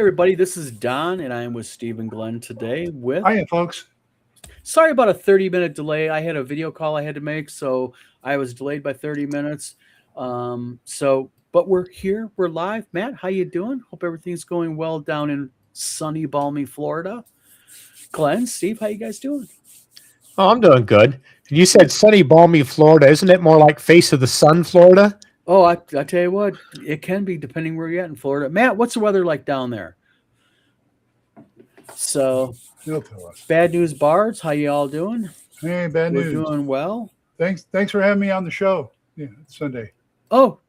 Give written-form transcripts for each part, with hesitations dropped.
everybody. This is Don, and I am with Steve and Glenn today. Hiya, folks. Sorry about a 30-minute delay. I had a video call I had to make, so I was delayed by 30 minutes. But we're here. We're live. Matt, how you doing? Hope everything's going well down in sunny, balmy Florida. Glenn, Steve, how you guys doing? Oh, I'm doing good. You said sunny, balmy Florida. Isn't it more like face of the sun, Florida? Oh, I tell you what, it can be depending where you're at in Florida. Matt, what's the weather like down there? So, He'll tell us. Bad News Bards, how you all doing? Hey, bad We're news. doing well. Thanks for having me on the show. Yeah, it's Sunday. Oh,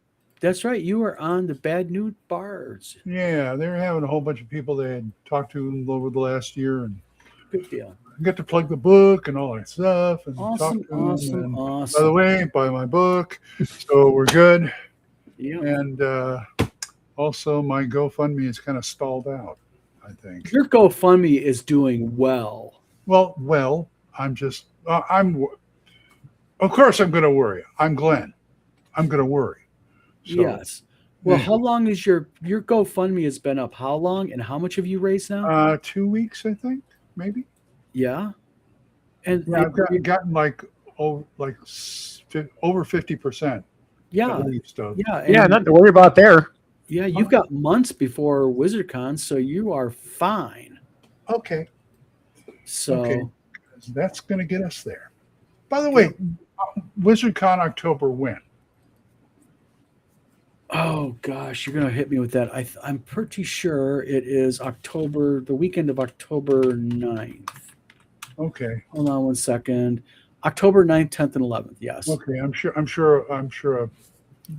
that's right. You were on the Bad News Bards. Yeah, they were having a whole bunch of people they had talked to over the last year, and Good deal. I got to plug the book and all that stuff. And Awesome, talk to them. awesome, And awesome. by the way, buy my book. So we're good. Yeah. And also, my GoFundMe is kind of stalled out, I think. Your GoFundMe is doing well. Well, I'm just, of course, I'm going to worry. I'm Glenn. I'm going to worry. So, Yes. Well, how long is your GoFundMe has been up? How long and how much have you raised now? 2 weeks, I think, maybe. Yeah. And Yeah, I've gotten like over 50%. yeah. At least of. Yeah. Yeah, and- nothing to worry about there. yeah, you've got months before WizardCon, so you are fine. Okay. So Okay. That's going to get us there. By the way, WizardCon October when? oh gosh, you're gonna hit me with that. I'm pretty sure it is October, the weekend of October 9th. Okay. Hold on one second. October 9th, 10th, and 11th. Yes. Okay. I'm sure.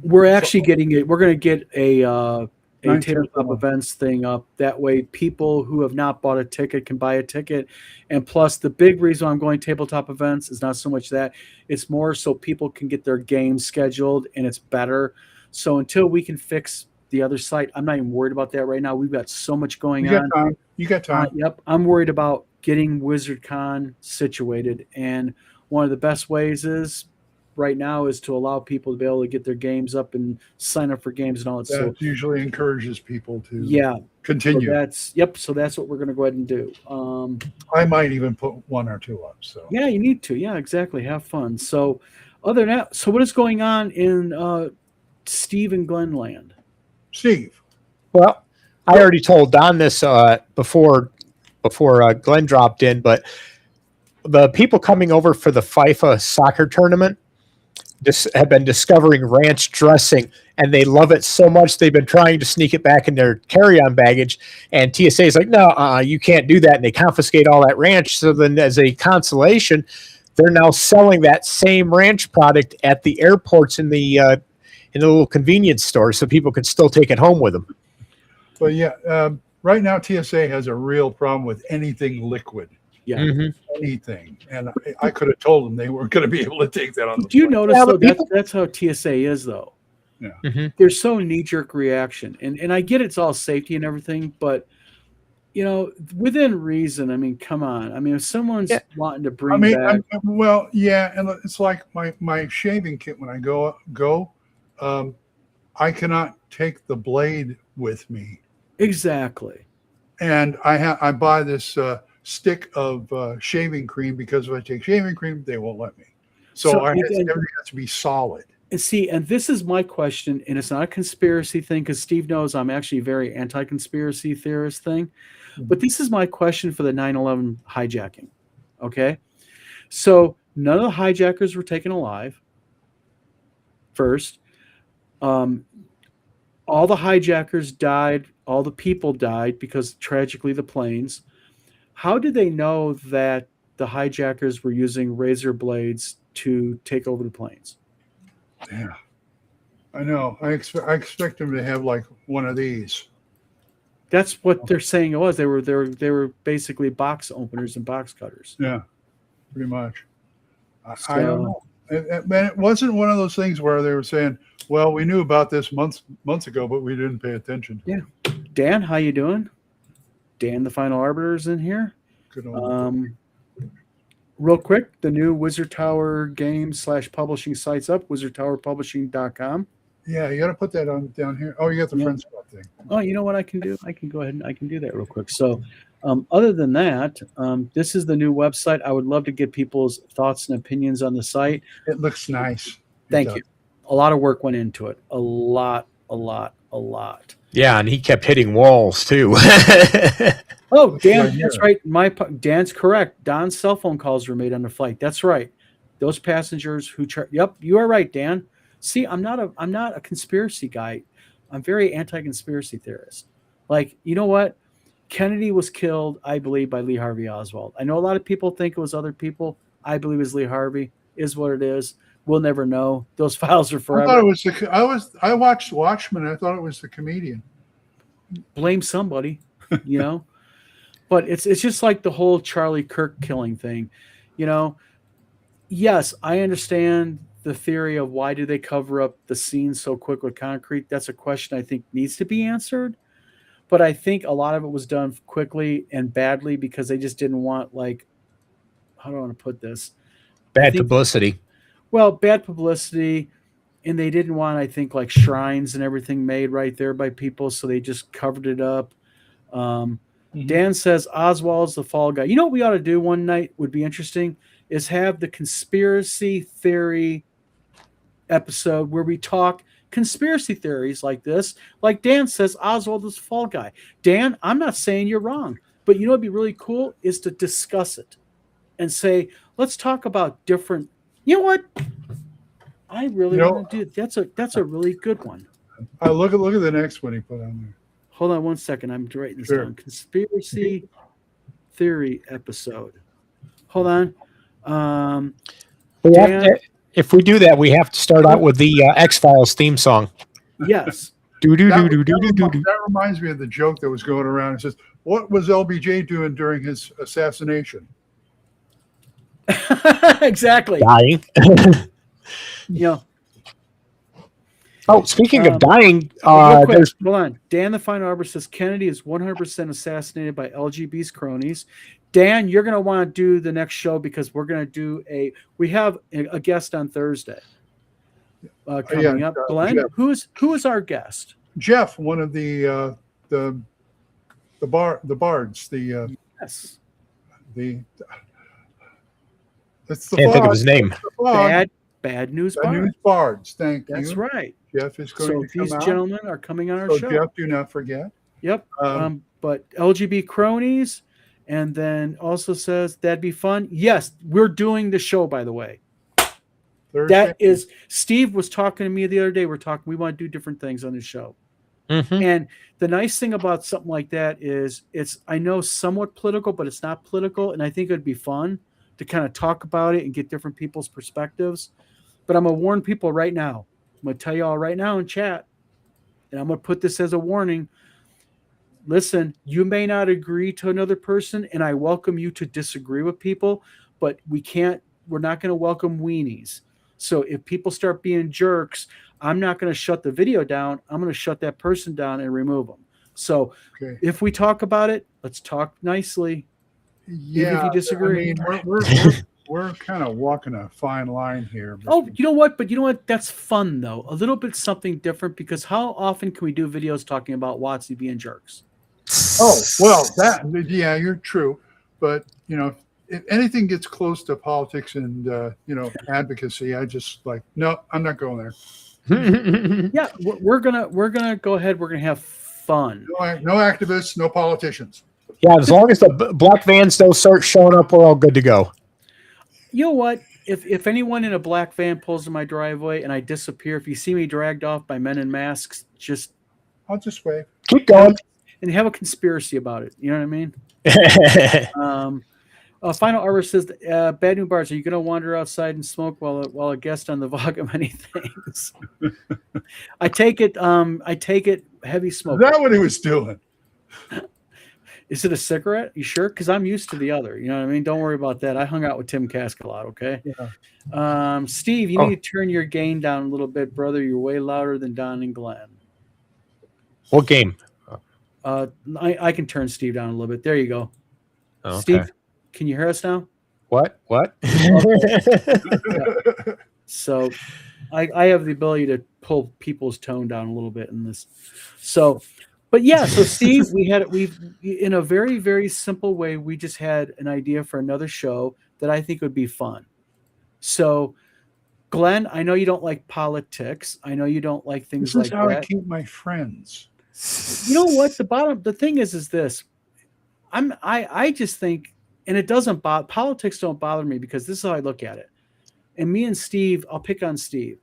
We're actually getting it. We're going to get a 9th, 10th, tabletop 11th. events thing up. That way, people who have not bought a ticket can buy a ticket. And plus, the big reason I'm going tabletop events is not so much that, it's more so people can get their games scheduled and it's better. So until we can fix the other site, I'm not even worried about that right now. We've got so much going You got on. time. You got time. Yep. I'm worried about getting WizardCon situated. And one of the best ways is right now is to allow people to be able to get their games up and sign up for games and all that. That So usually encourages people to yeah, continue. so that's what we're going to go ahead and do. I might even put one or two up. So Yeah, you need to. Yeah, exactly. Have fun. So other than that, so what is going on in Steve and Glenn land? Steve. Well, I already told Don this before Glenn dropped in, but the people coming over for the FIFA soccer tournament have been discovering ranch dressing, and they love it so much they've been trying to sneak it back in their carry-on baggage, and TSA is like, no, you can't do that, and they confiscate all that ranch. So then as a consolation, they're now selling that same ranch product at the airports in the little convenience stores so people can still take it home with them. But yeah, right now TSA has a real problem with anything liquid. Yeah. Mm-hmm. Anything. And I could have told them they weren't going to be able to take that on the Do you plane. notice Yeah, though, but that's how TSA is though? Yeah. Mm-hmm. They're so knee-jerk reaction. And I get it's all safety and everything, but you know, within reason, I mean, come on. I mean, if someone's wanting to bring back yeah, and it's like my shaving kit when I go, I cannot take the blade with me. exactly. And I buy this stick of shaving cream because if I take shaving cream, they won't let me. So everything has to be solid. And see, and this is my question, and it's not a conspiracy thing because Steve knows I'm actually a very anti-conspiracy theorist thing. But this is my question for the 9/11 hijacking. Okay, so none of the hijackers were taken alive. First, all the hijackers died. All the people died because tragically the planes. How did they know that the hijackers were using razor blades to take over the planes? Yeah, I know. I expect them to have like one of these. That's what they're saying it was. They were basically box openers and box cutters. Yeah, pretty much. So, I don't know. It wasn't one of those things where they were saying, "Well, we knew about this months ago, but we didn't pay attention." Yeah. Dan, how you doing? Dan, the final arbiter, is in here. Good old Real quick, the new Wizard Tower game / publishing site's up, wizardtowerpublishing.com. Yeah, you got to put that on down here. Oh, you got the Yeah. friend spot thing. Oh, you know what I can do? I can go ahead and I can do that real quick. So, other than that, this is the new website. I would love to get people's thoughts and opinions on the site. It looks nice. It Thank does. you. A lot of work went into it. A lot. Yeah, and he kept hitting walls too. Oh, Dan, Right that's here. right. Dan's correct. Don's cell phone calls were made on the flight. That's right. Those passengers who yep, you are right, Dan. See, I'm not a conspiracy guy. I'm very anti-conspiracy theorist. Like, you know what? Kennedy was killed, I believe, by Lee Harvey Oswald. I know a lot of people think it was other people. I believe it was Lee Harvey. Is what it is. We'll never know. Those files are I forever. thought it was I watched Watchmen. I thought it was the comedian. Blame somebody, you know. But it's just like the whole Charlie Kirk killing thing, you know. Yes, I understand the theory of why do they cover up the scene so quick with concrete. That's a question I think needs to be answered. But I think a lot of it was done quickly and badly because they just didn't want, like, how do I want to put this? Bad publicity. Well, bad publicity. And they didn't want, I think, like shrines and everything made right there by people. So they just covered it up. Dan says Oswald's the fall guy. You know what we ought to do one night would be interesting is have the conspiracy theory episode where we talk conspiracy theories like this. Like Dan says Oswald is the fall guy. Dan, I'm not saying you're wrong, but you know what'd be really cool is to discuss it and say, let's talk about different. You know what? I really want to do. That's a really good one. Look at the next one he put on there. Hold on one second. I'm writing this down. Conspiracy theory episode. Hold on. If we do that, we have to start out with the X-Files theme song. Yes. That reminds me of the joke that was going around. It says, "What was LBJ doing during his assassination?" Exactly. Dying. You know. Oh, speaking of dying, hold on. Dan the Fine Arbor says Kennedy is 100% assassinated by LGB's cronies. Dan, you're going to want to do the next show because we're going to do we have a guest on Thursday coming up. Glenn, Jeff. who is our guest? Jeff, one of the bards. Yes. That's the can't think of his name. Bad News Bards. Thank you. That's right. Jeff is going to come these out. Gentlemen are coming on our show. Jeff, do not forget. Yep. But LGB cronies, and then also says that'd be fun. Yes, we're doing the show, by the way. Thursday. That is, Steve was talking to me the other day. We want to do different things on the show. Mm-hmm. And the nice thing about something like that is I know somewhat political, but it's not political. And I think it'd be fun to kind of talk about it and get different people's perspectives. But I'm going to warn people right now. I'm going to tell you all right now in chat, and I'm going to put this as a warning. Listen, you may not agree to another person, and I welcome you to disagree with people, but we're not going to welcome weenies. So if people start being jerks, I'm not going to shut the video down. I'm going to shut that person down and remove them. So if we talk about it, let's talk nicely. Yeah, even if you disagree. I mean, we're kind of walking a fine line here. Oh, you know what? But you know what? That's fun, though. A little bit something different, because how often can we do videos talking about Watsy being jerks? Oh, well, yeah, you're true. But, you know, if anything gets close to politics and, advocacy, I just no, I'm not going there. Yeah, we're gonna go ahead. We're gonna have fun. No activists, no politicians. Yeah, as long as the black vans don't start showing up, we're all good to go. You know what? If anyone in a black van pulls in my driveway and I disappear, if you see me dragged off by men in masks, I'll just wave. Keep going. And have a conspiracy about it. You know what I mean? Final Arbor says, Bad New Bars, are you going to wander outside and smoke while a guest on the vlog of many things? I take it heavy smoke. Is that what he was doing? Is it a cigarette? You sure? Because I'm used to the other. You know what I mean? Don't worry about that. I hung out with Tim Kask a lot, okay? Yeah. Steve, you need to turn your gain down a little bit, brother. You're way louder than Don and Glenn. What game? I can turn Steve down a little bit. There you go. Okay. Steve, can you hear us now? What? So I have the ability to pull people's tone down a little bit in this. So, but yeah, so Steve, we've in a very, very simple way, we just had an idea for another show that I think would be fun. So, Glenn, I know you don't like politics. I know you don't like things This is like how I that. keep my friends. You know what? The thing is this. I just think, and it doesn't bother, politics don't bother me because this is how I look at it. And me and Steve, I'll pick on Steve.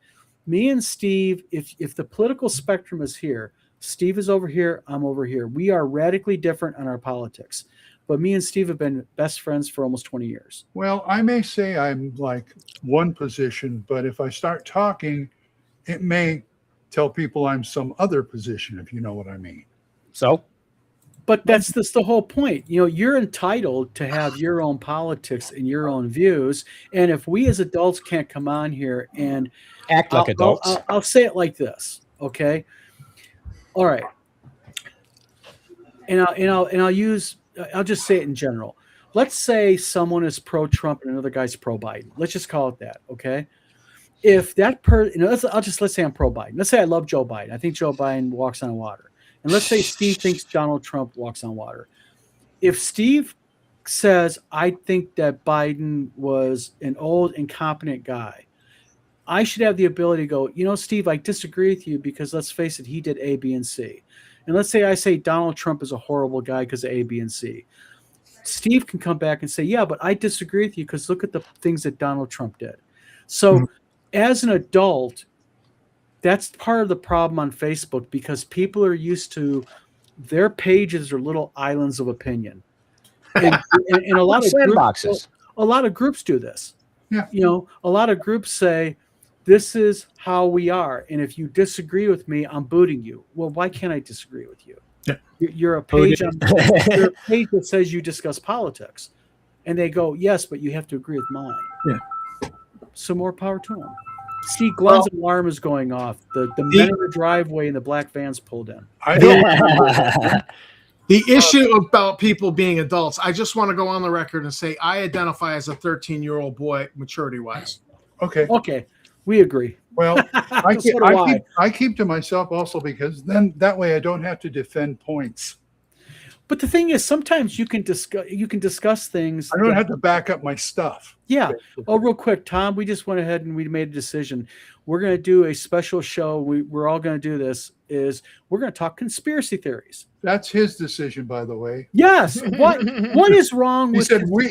Me and Steve, if the political spectrum is here, Steve is over here, I'm over here. We are radically different on our politics. But me and Steve have been best friends for almost 20 years. Well, I may say I'm like one position, but if I start talking, it may tell people I'm some other position, if you know what I mean. So But that's the whole point. You know, you're entitled to have your own politics and your own views. And if we as adults can't come on here and act like adults. I'll say it like this, okay? All right. And I'll just say it in general. Let's say someone is pro-Trump and another guy's pro-Biden. Let's just call it that, okay? If that let's say I'm pro-Biden. Let's say I love Joe Biden. I think Joe Biden walks on water. And let's say Steve thinks Donald Trump walks on water. If Steve says, I think that Biden was an old, incompetent guy, I should have the ability to go, you know, Steve, I disagree with you because let's face it, he did A, B, and C. And let's say I say Donald Trump is a horrible guy because of A, B, and C. Steve can come back and say, yeah, but I disagree with you because look at the things that Donald Trump did. So as an adult, that's part of the problem on Facebook because people are used to their pages are little islands of opinion. And a lot of sandboxes. A lot of groups do this. Yeah. You know, a lot of groups say, this is how we are. And if you disagree with me, I'm booting you. Well, why can't I disagree with you? Yeah. You're a page you're a page that says you discuss politics. And they go, yes, but you have to agree with mine. Yeah. So more power to them. See, Glenn's alarm is going off. The men in the driveway and the black van's pulled in. I don't. The issue about people being adults, I just want to go on the record and say I identify as a 13-year-old boy maturity-wise. Okay. Okay, we agree. Well, So do I. I keep to myself also because then that way I don't have to defend points. But the thing is, sometimes you can discuss things. I don't have to back up my stuff. Yeah. Oh, real quick, Tom, we just went ahead and we made a decision. We're going to do a special show. We're all going to do this. We're going to talk conspiracy theories. That's his decision, by the way. Yes. What is wrong He with? said we.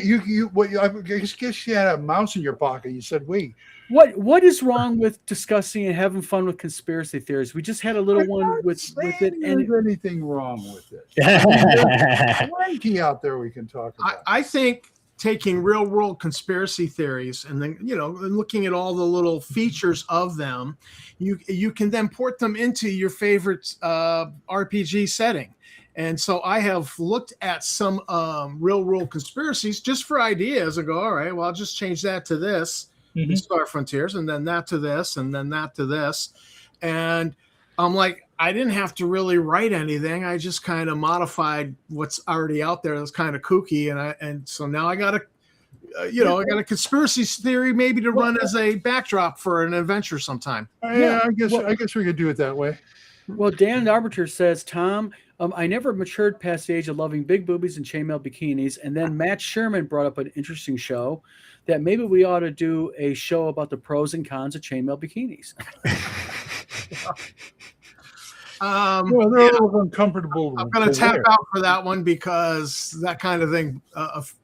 I guess you had a mouse in your pocket. You said we. What is wrong with discussing and having fun with conspiracy theories? We just had a little one with it, and there's anything wrong with it. There's plenty out there we can talk about. I think taking real world conspiracy theories and then, you know, and looking at all the little features of them, you can then port them into your favorite RPG setting. And so I have looked at some real world conspiracies just for ideas and go, all right, well, I'll just change that to this. Star Frontiers, and then that to this, and then that to this. And I'm like, I didn't have to really write anything. I just kind of modified what's already out there that's kind of kooky. And so now I got I got a conspiracy theory maybe to run as a backdrop for an adventure sometime. Yeah, I guess we could do it that way. Well, Dan Arbiter says, Tom, I never matured past the age of loving big boobies and chainmail bikinis. And then Matt Sherman brought up an interesting show that maybe we ought to do a show about the pros and cons of chainmail bikinis. Well, they're a little uncomfortable. I'm going to tap out for that one because that kind of thing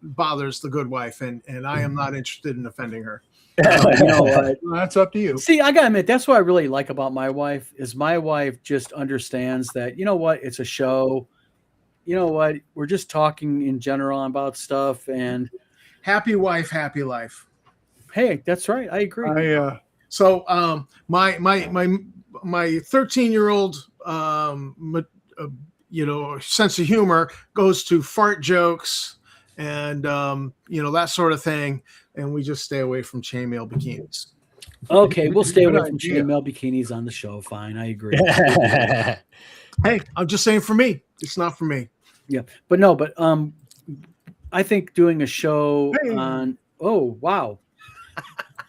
bothers the good wife, and I am not interested in offending her. You know what? Well, that's up to you. See, I gotta admit, that's what I really like about my wife is my wife just understands that, you know what, it's a show. You know what, we're just talking in general about stuff, and happy wife, happy life. Hey, that's right. I agree. So my 13-year-old sense of humor goes to fart jokes and that sort of thing, and we just stay away from chainmail bikinis. Okay, we'll stay away from chainmail bikinis on the show. Fine, I agree. Hey, I'm just saying for me, it's not for me. Yeah, but I think doing a show on. Oh wow,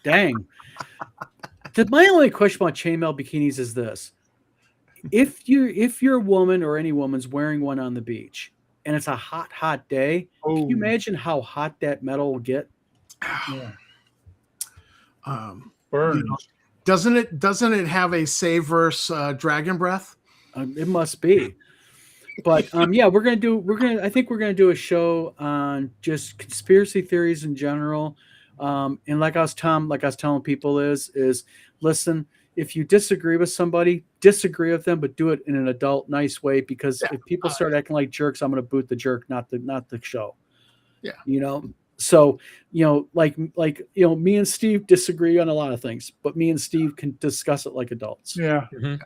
dang! My only question about chainmail bikinis is this: if you're a woman or any woman's wearing one on the beach and it's a hot day, can you Oh, imagine how hot that metal will get? yeah. You Burns. know, doesn't it have a save versus dragon breath? It must be. But yeah, I think we're gonna do a show on just conspiracy theories in general. And like I was telling people is listen, if you disagree with somebody, disagree with them, but do it in an adult, nice way. Because Yeah. if people start acting like jerks, I'm gonna boot the jerk, not the show. Yeah. You know. So, like me and Steve disagree on a lot of things, but me and Steve can discuss it like adults. Yeah. Mhm.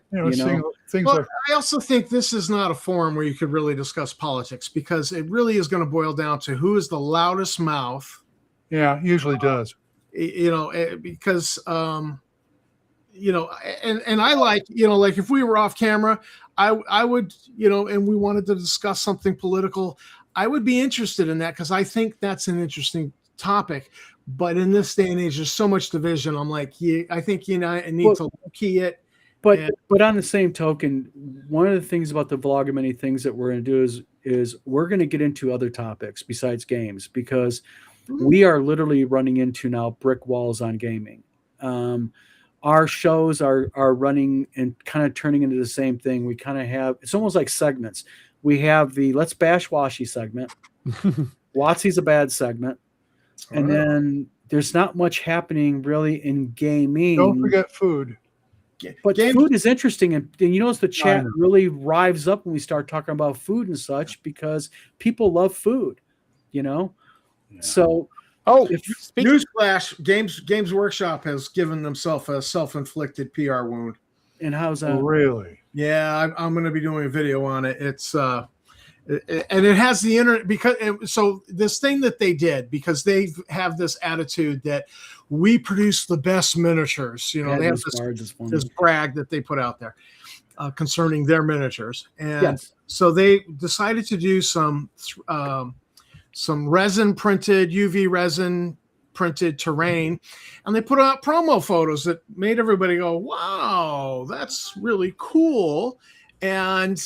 Things Well, like I also think this is not a forum where you could really discuss politics, because it really is going to boil down to who is the loudest mouth. usually does. Because and I like, like if we were off camera, I would, and we wanted to discuss something political, I would be interested in that, because I think that's an interesting topic. But in this day and age, there's so much division. I'm like, I think I need to key it. But on the same token, one of the things about the Vlogomany things that we're going to do is we're going to get into other topics besides games, because we are literally running into now brick walls on gaming. Our shows are running and kind of turning into the same thing. We kind of have, it's almost like segments. We have the Let's Bash Washi segment. Watsy's a bad segment. And then there's not much happening really in gaming. Don't forget food. But food is interesting, and you notice the chat know. really rives up when we start talking about food and such, because people love food, Yeah. So, Newsflash: Games Workshop has given themselves a self-inflicted PR wound. And how's that? Really? Yeah, I'm going to be doing a video on it. It's and it has the internet, because so this thing that they did, because they have this attitude that we produce the best miniatures. They have this brag that they put out there concerning their miniatures, and so they decided to do some resin printed, UV resin printed terrain, and they put out promo photos that made everybody go, wow, that's really cool. And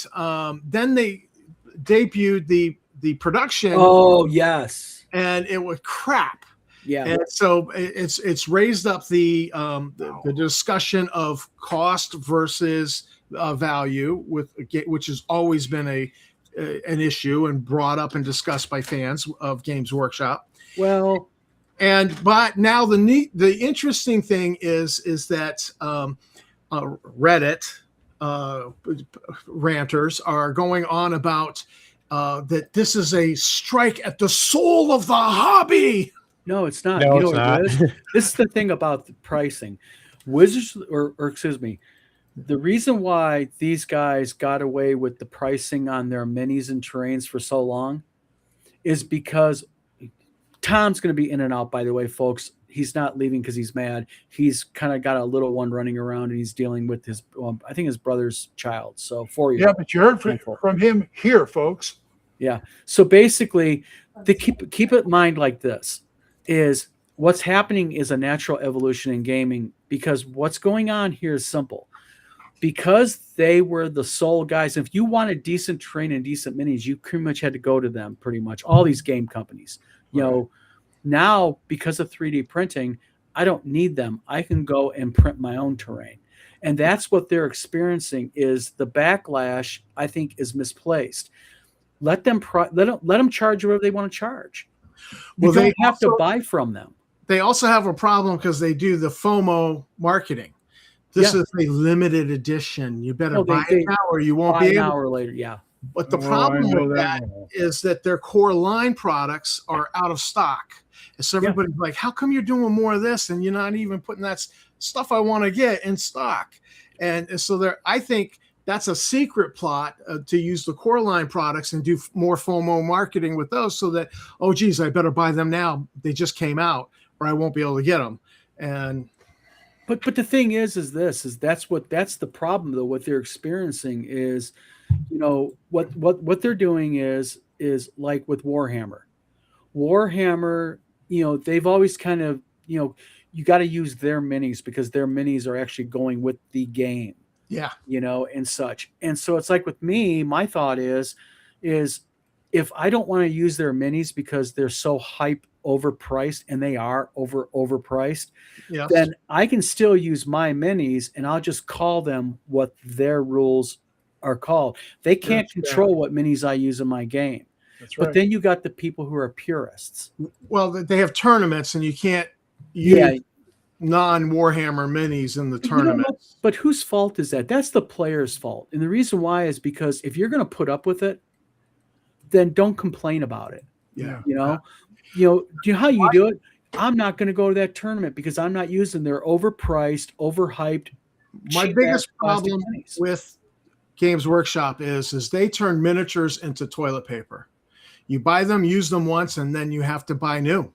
then they debuted the production. Oh yes. And it was crap. Yeah. And so it's raised up the discussion of cost versus value, which has always been an issue and brought up and discussed by fans of Games Workshop. Well, but now the interesting thing is that Reddit ranters are going on about that this is a strike at the soul of the hobby. No, it's not. No, you know it's what not. it is? This is the thing about the pricing. Wizards, or excuse me, the reason why these guys got away with the pricing on their minis and terrains for so long is because Tom's going to be in and out, by the way, folks. He's not leaving because he's mad. He's kind of got a little one running around, and he's dealing with his, I think his brother's child. So 4 years. Yeah, but you heard from him here, folks. Yeah. So basically, they keep it in mind like this: is what's happening is a natural evolution in gaming, because what's going on here is simple. Because they were the sole guys. If you wanted decent terrain and decent minis, you pretty much had to go to them. Pretty much all these game companies. Now because of 3D printing, I don't need them. I can go and print my own terrain, and that's what they're experiencing. Is the backlash, I think, is misplaced. Let them let them charge whatever they want to charge. Well, They have to buy from them. They also have a problem because they do the FOMO marketing. This is a limited edition. You better buy it now or you won't be able. An hour later, yeah. But the problem with that is that their core line products are out of stock. And so everybody's like, how come you're doing more of this and you're not even putting that stuff I want to get in stock? And so I think that's a secret plot to use the core line products and do more FOMO marketing with those, so that, oh, geez, I better buy them now. They just came out, or I won't be able to get them. And but the thing is that's the problem though. What they're experiencing is, what they're doing is like with Warhammer. They've always kind of, you got to use their minis because their minis are actually going with the game, Yeah. and such. And so it's like with me, my thought is if I don't want to use their minis because they're so hype overpriced, and they are overpriced, Yes. then I can still use my minis and I'll just call them what their rules are called. They can't Yes, control what minis I use in my game. That's But right. then you got the people who are purists. Well, they have tournaments, and you can't Yeah. use non-Warhammer minis in the You know tournament. what? But whose fault is that? That's the player's fault. And the reason why is because if you're going to put up with it, then don't complain about it. Yeah. Do you know how you do it? I'm not going to go to that tournament because I'm not using their overpriced, overhyped. My cheap-ass biggest plastic problem minis. with Games Workshop is they turn miniatures into toilet paper. You buy them, use them once, and then you have to buy new.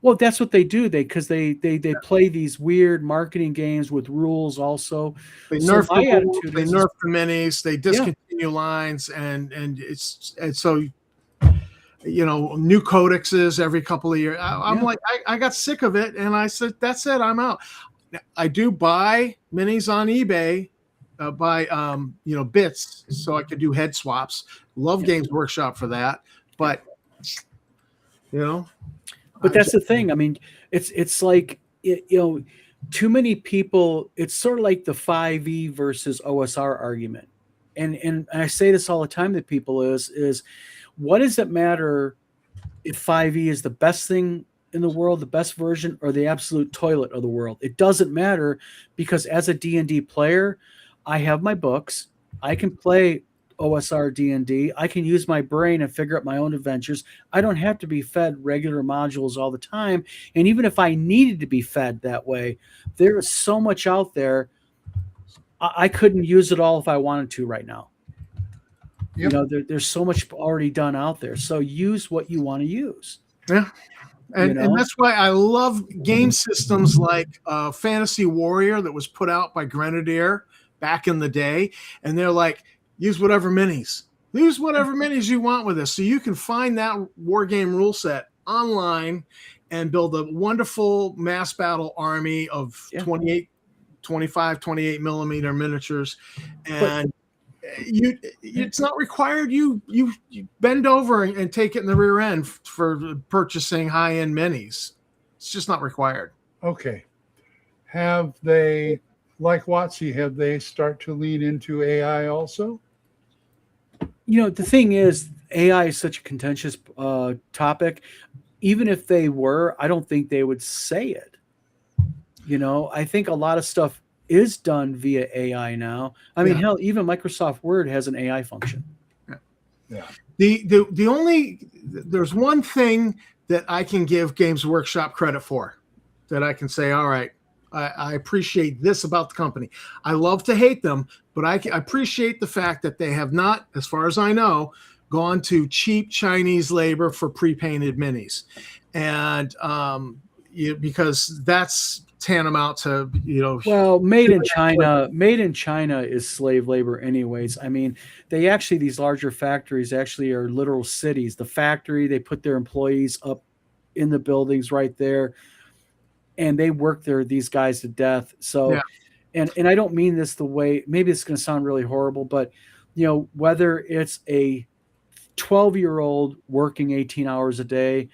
Well, that's what they do. They play these weird marketing games with rules also. They So nerf my the rules, attitude they is- nerf the minis, they discontinue lines, and so new codexes every couple of years. I'm Yeah. like, I got sick of it, and I said, that's it, I'm out. I do buy minis on eBay, buy bits, so I could do head swaps. Love Games Workshop for that, but But that's the thing. I mean, it's like too many people. It's sort of like the 5e versus OSR argument, and I say this all the time to people: is what does it matter if 5e is the best thing in the world, the best version, or the absolute toilet of the world? It doesn't matter because as a D&D player, I have my books. I can play OSR D&D. I can use my brain and figure out my own adventures. I don't have to be fed regular modules all the time. And even if I needed to be fed that way, there is so much out there. I couldn't use it all if I wanted to right now. Yep. There's so much already done out there. So use what you want to use. Yeah. And that's why I love game systems like Fantasy Warrior that was put out by Grenadier back in the day. And they're like, use whatever minis. Use whatever minis you want with this. So you can find that war game rule set online and build a wonderful mass battle army of 25, 28 millimeter miniatures. And it's not required you bend over and take it in the rear end for purchasing high-end minis. It's just not required. Okay. Have they, like WotC, have they start to lean into AI also? The thing is, AI is such a contentious topic. Even if they were, I don't think they would say it. I think a lot of stuff is done via AI now. I mean, hell, even Microsoft Word has an AI function. Yeah. There's one thing that I can give Games Workshop credit for, that I can say, all right, I appreciate this about the company. I love to hate them, but I appreciate the fact that they have not, as far as I know, gone to cheap Chinese labor for pre-painted minis. And because that's tantamount to well, made in China is slave labor anyways. I mean, these larger factories actually are literal cities. The factory, they put their employees up in the buildings right there, and they work these guys to death. So and I don't mean this the way, maybe it's going to sound really horrible, but whether it's a 12-year-old working 18 hours a day,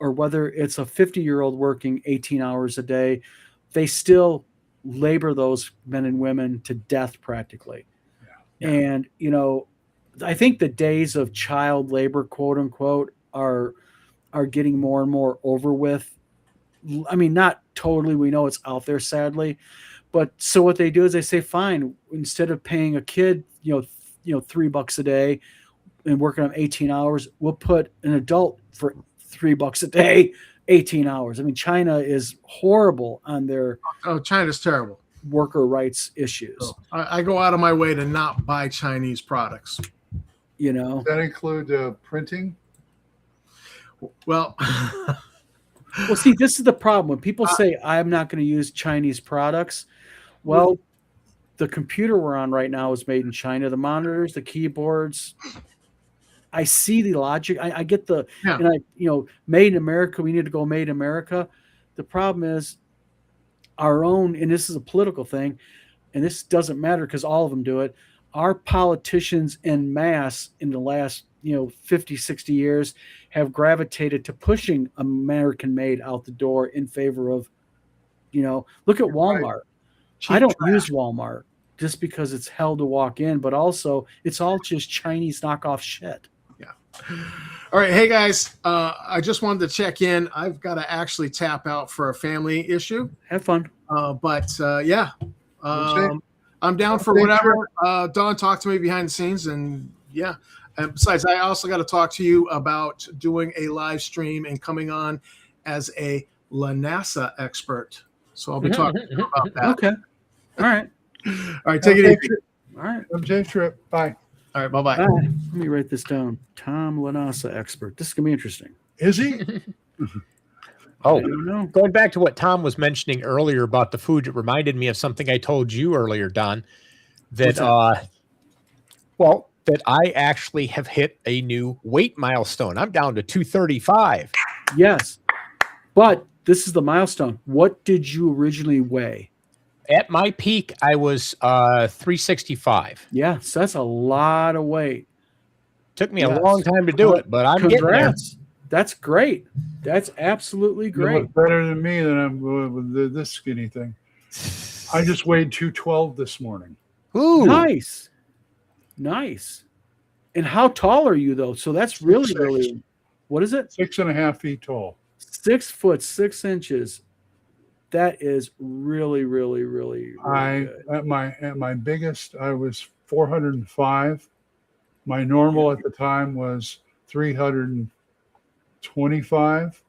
or whether it's a 50-year-old working 18 hours a day, they still labor those men and women to death practically. Yeah. And, I think the days of child labor, quote unquote, are getting more and more over with. I mean, not totally. We know it's out there, sadly. But so what they do is they say, fine, instead of paying a kid, $3 a day and working on 18 hours, we'll put an adult for $3 a day, 18 hours. I mean, China is horrible on their China's terrible worker rights issues. So I go out of my way to not buy Chinese products. Does that include printing? Well, well, see, this is the problem. When people say I'm not going to use Chinese products, well, the computer we're on right now is made in China. The monitors, the keyboards. I see the logic. I get and made in America. We need to go made in America. the problem is our own, and this is a political thing, and this doesn't matter because all of them do it. Our politicians en masse in the last 50, 60 years have gravitated to pushing American made out the door in favor of, look at Walmart. I don't use Walmart just because it's hell to walk in, but also it's all just Chinese knockoff shit. Yeah. All right. Hey guys, I just wanted to check in. I've got to actually tap out for a family issue. Have fun. Yeah. I'm down for whatever. Don, talk to me behind the scenes, and yeah. And besides, I also got to talk to you about doing a live stream and coming on as a NASA expert. So I'll be talking to you about that. Okay. All right. All right. Take it easy. All right. Safe trip. Bye. All right. Bye-bye. Bye. Let me write this down. Tom Lanasa expert. This is going to be interesting. Is he? Oh, I don't know. going back to what Tom was mentioning earlier about the food, it reminded me of something I told you earlier, Don, that that I actually have hit a new weight milestone. I'm down to 235. Yes. But this is the milestone. What did you originally weigh? At my peak, I was 365. Yes, that's a lot of weight. Took me a long time to do it, but I'm getting there. Congrats. That's great. That's absolutely You great. look better than me than I'm with this skinny thing. I just weighed 212 this morning. Ooh, Nice. Nice. And how tall are you though? So that's really, 6'6". really, what is it? 6.5 feet tall. 6 foot 6 inches. That is really, really, really, really good. At my biggest, I was 405. My normal at the time was 325,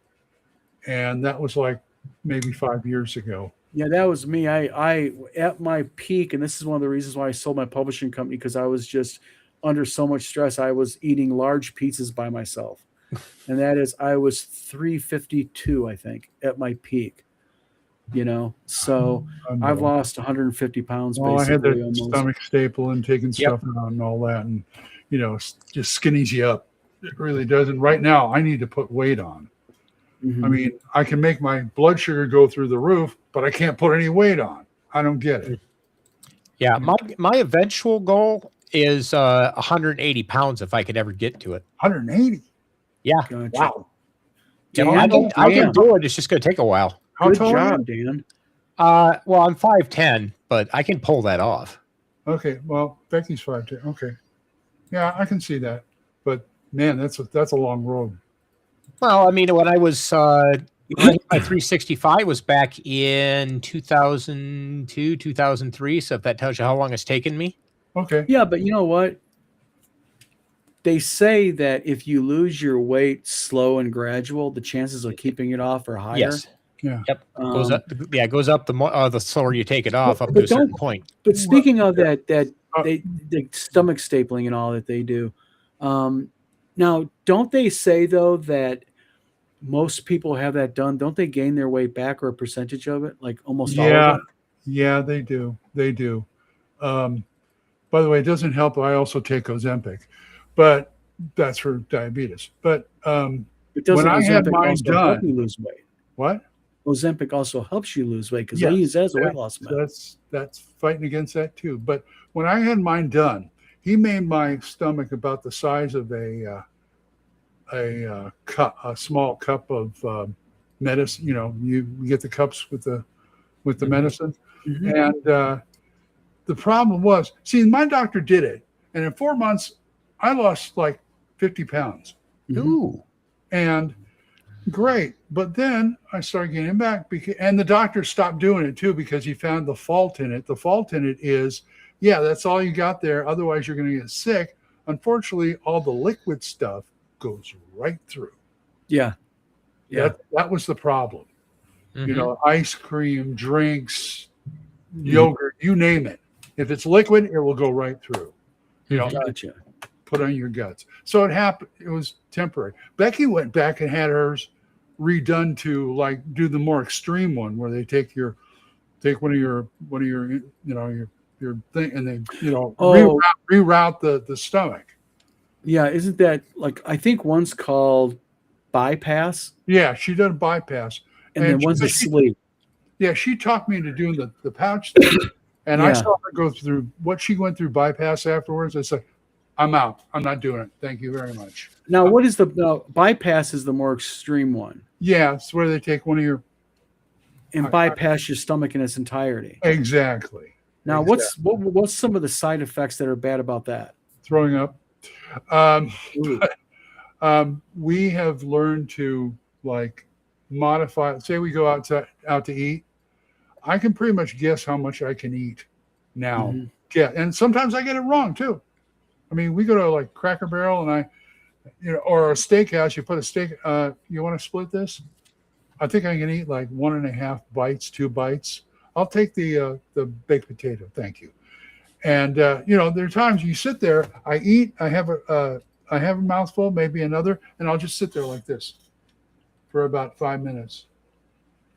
and that was like maybe 5 years ago. Yeah, that was me. I at my peak, and this is one of the reasons why I sold my publishing company, because I was just under so much stress. I was eating large pizzas by myself. And that is, I was 352, I think, at my peak. So I've lost 150 pounds. Well, I had basically, that almost. stomach staple and taking stuff out and all that, and just skinnies you up. It really does. And right now, I need to put weight on. Mhm. I mean, I can make my blood sugar go through the roof, but I can't put any weight on. I don't get it. yeah. My eventual goal is 180 pounds if I could ever get to it. 180. Yeah. Gotcha. Wow. I can do it. It's just going to take a while. How Good tall are job, Dan. Well, I'm 5'10", but I can pull that off. you? Okay. Well, Becky's 5'10". Okay. Yeah, I can see that. But man, that's a long road. Well, I mean, when I was when I hit my 365 was back in 2002, 2003. So if that tells you how long it's taken me. Okay. Yeah, but you know what? They say that if you lose your weight slow and gradual, the chances of keeping it off are higher. Yes. Yeah. Yep. Goes up. Yeah, it goes up the slower you take it off, up but to a certain don't- point. But speaking of that, the Uh, stomach stapling and all that they do. Now, don't they say though that most people have that done? Don't they gain their weight back or a percentage of it? Like almost all Yeah. of it? Yeah, they do. They do. By the way, it doesn't help. I also take Ozempic, but that's for diabetes. But It doesn't. when I had Ozempic mine also help done, you lose weight. what? Ozempic also helps you lose weight because Yes, they use that as a yeah, weight loss method. That's fighting against that too. But when I had mine done, he made my stomach about the size of a small cup of medicine. You get the cups with the medicine, Mhm. and the problem was, see, my doctor did it, and in 4 months, I lost like 50 pounds. Mhm. Ooh. And great. But then I started getting back and the doctor stopped doing it too, because he found the fault in it. The fault in it is, that's all you got there. Otherwise you're going to get sick. Unfortunately, all the liquid stuff goes right through. Yeah. Yeah. That was the problem. Mhm. Ice cream, drinks, yogurt, you name it. If it's liquid, it will go right through. Gotcha. Put on your guts. So it happened. It was temporary. Becky went back and had hers redone to like do the more extreme one, where they take one of your your thing, and they reroute the stomach. Yeah. Isn't that like, I think one's called bypass? Yeah, she did a bypass, and then one's asleep. Yeah, she talked me into doing the pouch thing, and I Yeah. saw her go through what she went through bypass afterwards. I said, I'm out. I'm not doing it. Thank you very much. Now, what is the bypass? Is the more extreme one, Yeah, it's where they take one of your and bypass your stomach in its entirety. exactly. Now, Exactly. what's some of the side effects that are bad about that? Throwing up. Um, Ooh. we have learned to like modify. Say we go out to eat. I can pretty much guess how much I can eat now. Mhm. Yeah, and sometimes I get it wrong too. I mean, we go to like Cracker Barrel and or a steakhouse. You put a steak. You want to split this? I think I can eat like 1.5 bites, 2 bites. I'll take the baked potato. Thank you. And there are times you sit there. I eat. I have a mouthful, maybe another, and I'll just sit there like this for about 5 minutes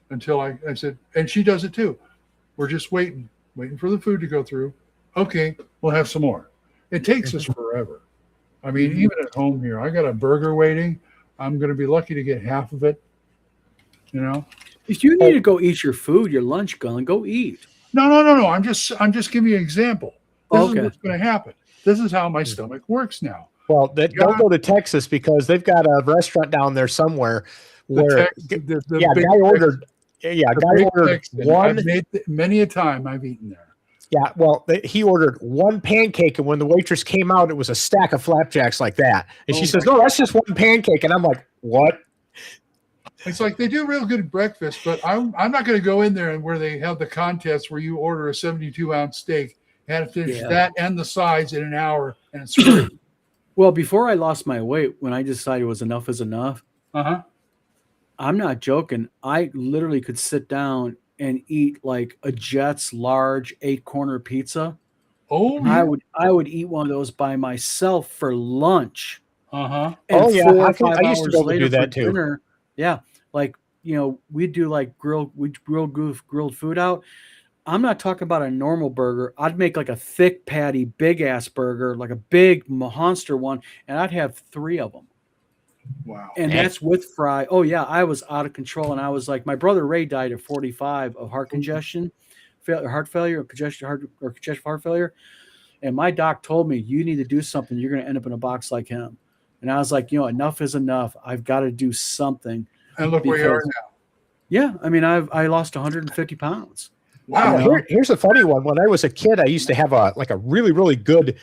until I said, and she does it too. We're just waiting for the food to go through. Okay, we'll have some more. It takes us forever. I mean, even at home here, I got a burger waiting. I'm going to be lucky to get half of it. If you need to go eat your food, your lunch, go eat. No. I'm just giving you an example. This is what's going to happen. This is how my stomach works now. Well, don't go to Texas because they've got a restaurant down there somewhere where guy ordered one. I've made many a time I've eaten there. Yeah, well, he ordered one pancake, and when the waitress came out, it was a stack of flapjacks like that. And she says, "No, that's just one pancake." And I'm like, "What?" It's like they do real good breakfast, but I'm not going to go in there and where they have the contest where you order a 72-ounce steak and have to finish that and the sides in an hour, and it's free. Well, before I lost my weight, when I decided enough is enough, I'm not joking. I literally could sit down and eat like a Jets large 8-corner pizza. Oh, yeah. I would eat one of those by myself for lunch. Uh-huh. And 4 or 5 I used to be able to do that too. Dinner, yeah, like we'd do like grilled food out. I'm not talking about a normal burger. I'd make like a thick patty, big ass burger, like a big monster one, and I'd have 3 of them. Wow. And that's with fry. Oh yeah, I was out of control, and I was like, my brother Ray died at 45 of heart congestion, heart failure, congestive heart failure. And my doc told me, you need to do something. You're going to end up in a box like him. And I was like, enough is enough. I've got to do something. And look where you are now. Yeah, I mean, I lost 150 pounds. Wow. Here's a funny one. When I was a kid, I used to have a really, really good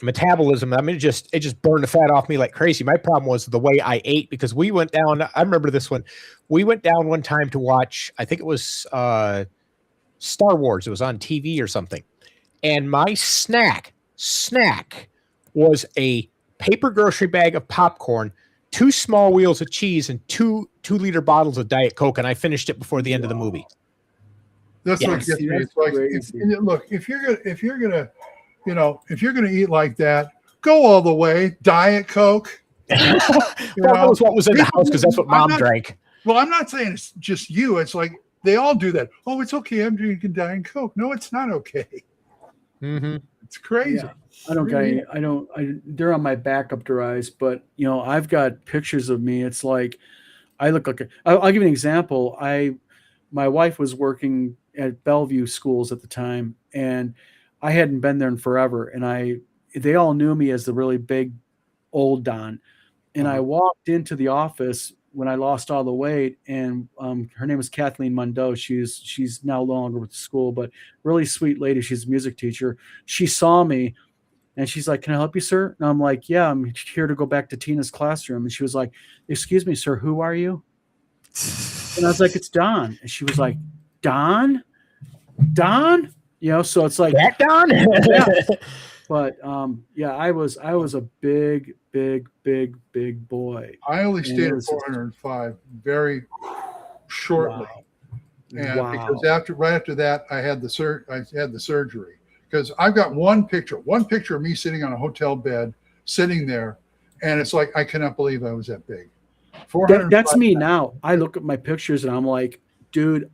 metabolism. I mean, it just burned the fat off me like crazy. My problem was the way I ate, because we went down. I remember this one. We went down one time to watch, I think it was Star Wars. It was on TV or something. And my snack was a paper grocery bag of popcorn, 2 small wheels of cheese, and 2-liter bottles of Diet Coke. And I finished it before the end of the movie. That's what gets me. It's like, if you're gonna eat like that, go all the way. Diet Coke. That was what was in the house because that's what Mom drank. Well, I'm not saying it's just you. It's like they all do that. Oh, it's okay. I'm drinking Diet Coke. No, it's not okay. Mm-hmm. It's crazy. Yeah. They're on my backup device, but I've got pictures of me. It's like I look like I'll give you an example. My wife was working at Bellevue schools at the time, and I hadn't been there in forever. And they all knew me as the really big old Don. And I walked into the office when I lost all the weight, and her name is Kathleen Mundo. She's now no longer with the school, but really sweet lady. She's a music teacher. She saw me, and she's like, "Can I help you, sir?" And I'm like, "Yeah, I'm here to go back to Tina's classroom." And she was like, "Excuse me, sir, who are you?" And I was like, "It's Don." And she was like, "Don? So it's like that Don." Yeah. But I was a big boy. I only stayed at 405 very shortly. Wow. And because right after that, I had the surgery. Because I've got one picture of me sitting on a hotel bed, sitting there, and it's like I cannot believe I was that big. That's me now. I look at my pictures and I'm like, dude,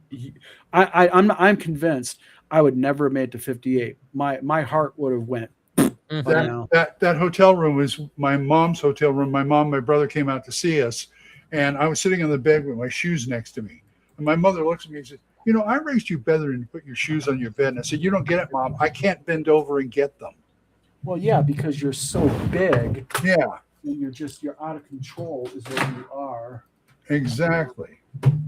I'm convinced I would never have made it to 58. My heart would have went. That hotel room was my mom's hotel room. My brother came out to see us, and I was sitting on the bed with my shoes next to me. And my mother looks at me and says, "You know, I raised you better than to put your shoes on your bed." And I said, "You don't get it, Mom. I can't bend over and get them." Well, yeah, because you're so big, Yeah, and you're out of control is what you are. exactly.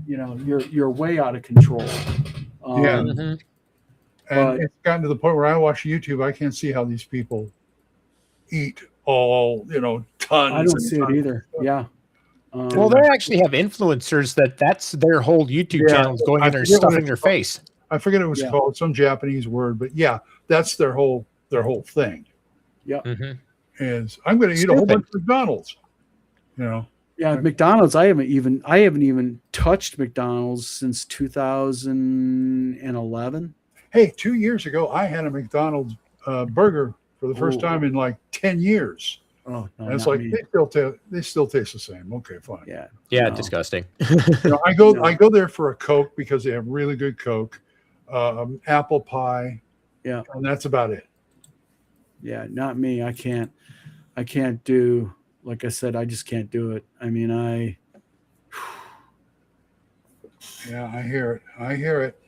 You know, you're way out of control. Yeah. Mhm. And But- it's gotten to the point where I watch YouTube. I can't see how these people eat all, tons. I don't and see it tons. either. Yeah. Well, they actually have influencers that's their whole YouTube Yeah, channel is going I in there and forget what stuffing it's their called. face. I forget it was Yeah. called some Japanese word, but yeah, that's their whole thing. Mhm. Is I'm going to eat a whole Stupid. bunch of McDonald's. Yeah, McDonald's. I haven't even touched McDonald's since 2011. Hey, 2 years ago, I had a McDonald's burger for the first Ooh. time in like 10 years. Oh no, And it's not like me. they still taste the same. Okay, fine. Yeah, Yeah, no. disgusting. I go there for a Coke because they have really good Coke, apple pie. Yeah. And that's about it. Yeah, not me. I can't do. Like I said, I just can't do it. I mean, Yeah, I hear it.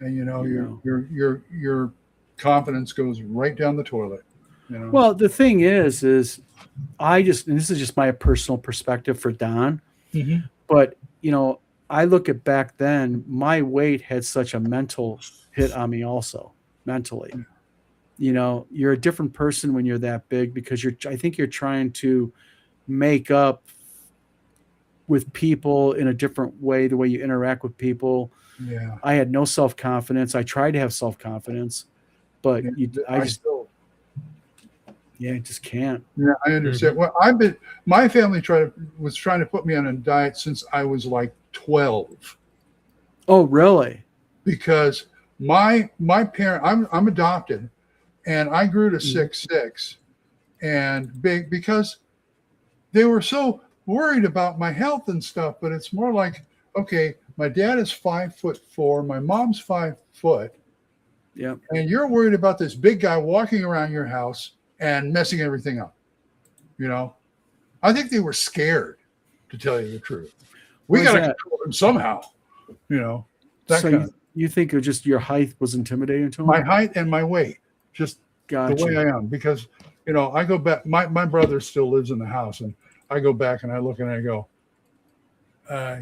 And You know. your confidence goes right down the toilet. Well, the thing is and this is just my personal perspective for Don, Mhm. but I look at back then, my weight had such a mental hit on me also, mentally. You're a different person when you're that big because I think you're trying to make up with people in a different way, the way you interact with people. Yeah. I had no self-confidence. I tried to have self-confidence, but I just can't. Yeah, I understand. Well, my family was trying to put me on a diet since I was like 12 Oh, really? because my parent, I'm adopted, and I grew to 6'6" and big because they were so worried about my health and stuff. But it's more like, okay, my dad is 5'4", my mom's 5 foot, Yep. and you're worried about this big guy walking around your house and messing everything up. I think they were scared, to tell you the truth. We Why is got to that? control them somehow. That So kind of you think it just your height was intimidating to him? my height and my weight, just Gotcha. the way I am. Because I go back. My brother still lives in the house, and I go back and I look and I go,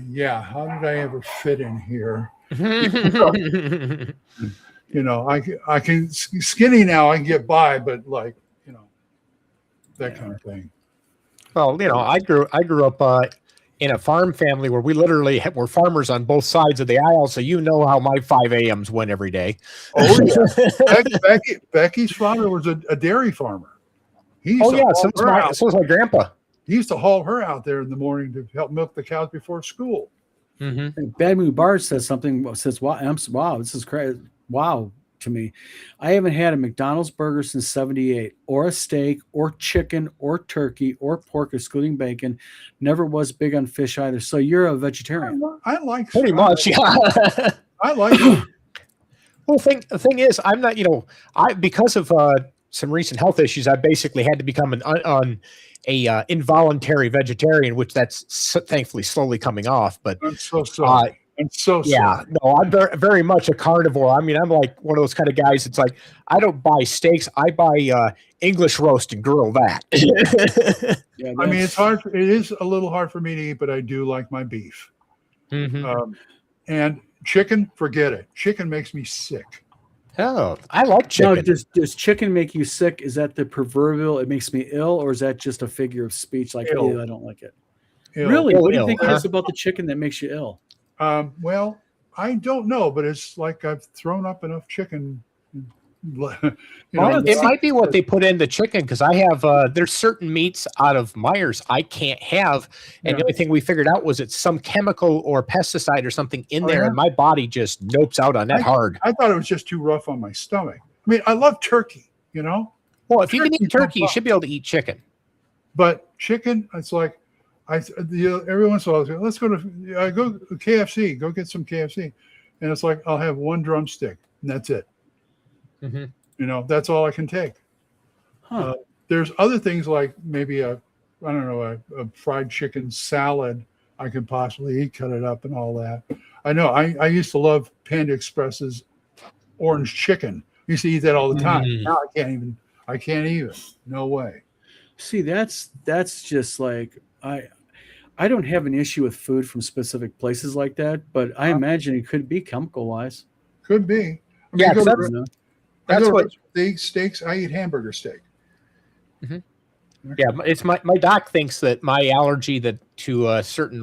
yeah, how did I ever fit in here? I can skinny now. I can get by, but that kind of thing. Well, I grew up in a farm family where we literally were farmers on both sides of the aisle, so how my 5 a.m.s went every day. Oh yeah, Becky's father was a dairy farmer. He used to haul her out. So was my grandpa. He used to haul her out there in the morning to help milk the cows before school. Mm-hmm. And Bad Mood Bart says, wow, this is crazy. Wow, to me. I haven't had a McDonald's burger since 78, or a steak, or chicken, or turkey, or pork, excluding bacon. Never was big on fish either. So you're a vegetarian. I like Pretty much, yeah. I like it. Well, the thing is, I'm not, because of some recent health issues, I basically had to become an involuntary vegetarian, which that's thankfully slowly coming off. But I'm so sorry. I'm so sorry. Yeah, no, I'm very, very much a carnivore. I mean, I'm like one of those kind of guys. It's like I don't buy steaks; I buy English roast and grill that. Yeah, I mean, it's hard. It is a little hard for me to eat, but I do like my beef. Mm-hmm. And chicken, forget it. Chicken makes me sick. Oh, I like chicken. Now, does chicken make you sick? Is that the proverbial "it makes me ill," or is that just a figure of speech? Like, Ill. ew, I don't like it. Ill. Really? Ill, What do you ill, think it huh? is about the chicken that makes you ill? Well, I don't know, but it's like I've thrown up enough chicken. It might be what they put in the chicken, because I have there's certain meats out of Myers I can't have, and the only thing we figured out was it's some chemical or pesticide or something in there, and my body just nopes out on that hard. I thought it was just too rough on my stomach. I mean, I love turkey, Well, if you can eat Turkey's turkey, no you should be able to eat chicken. but chicken, it's like every once in a while, let's go to KFC, go get some KFC, and it's like I'll have one drumstick and that's it. Mm-hmm. That's all I can take. There's other things like maybe a fried chicken salad I could possibly eat, cut it up and all that. I know I used to love Panda Express's orange chicken. I used to eat that all the time. Mm. Now I can't even. No way. See, that's just like I don't have an issue with food from specific places like that, but I imagine it could be chemical wise. Could be. I mean, Yeah, I go 'cause to- You know? I that's go to what- steaks. I eat hamburger steak. Yeah, it's my doc thinks that my allergy to certain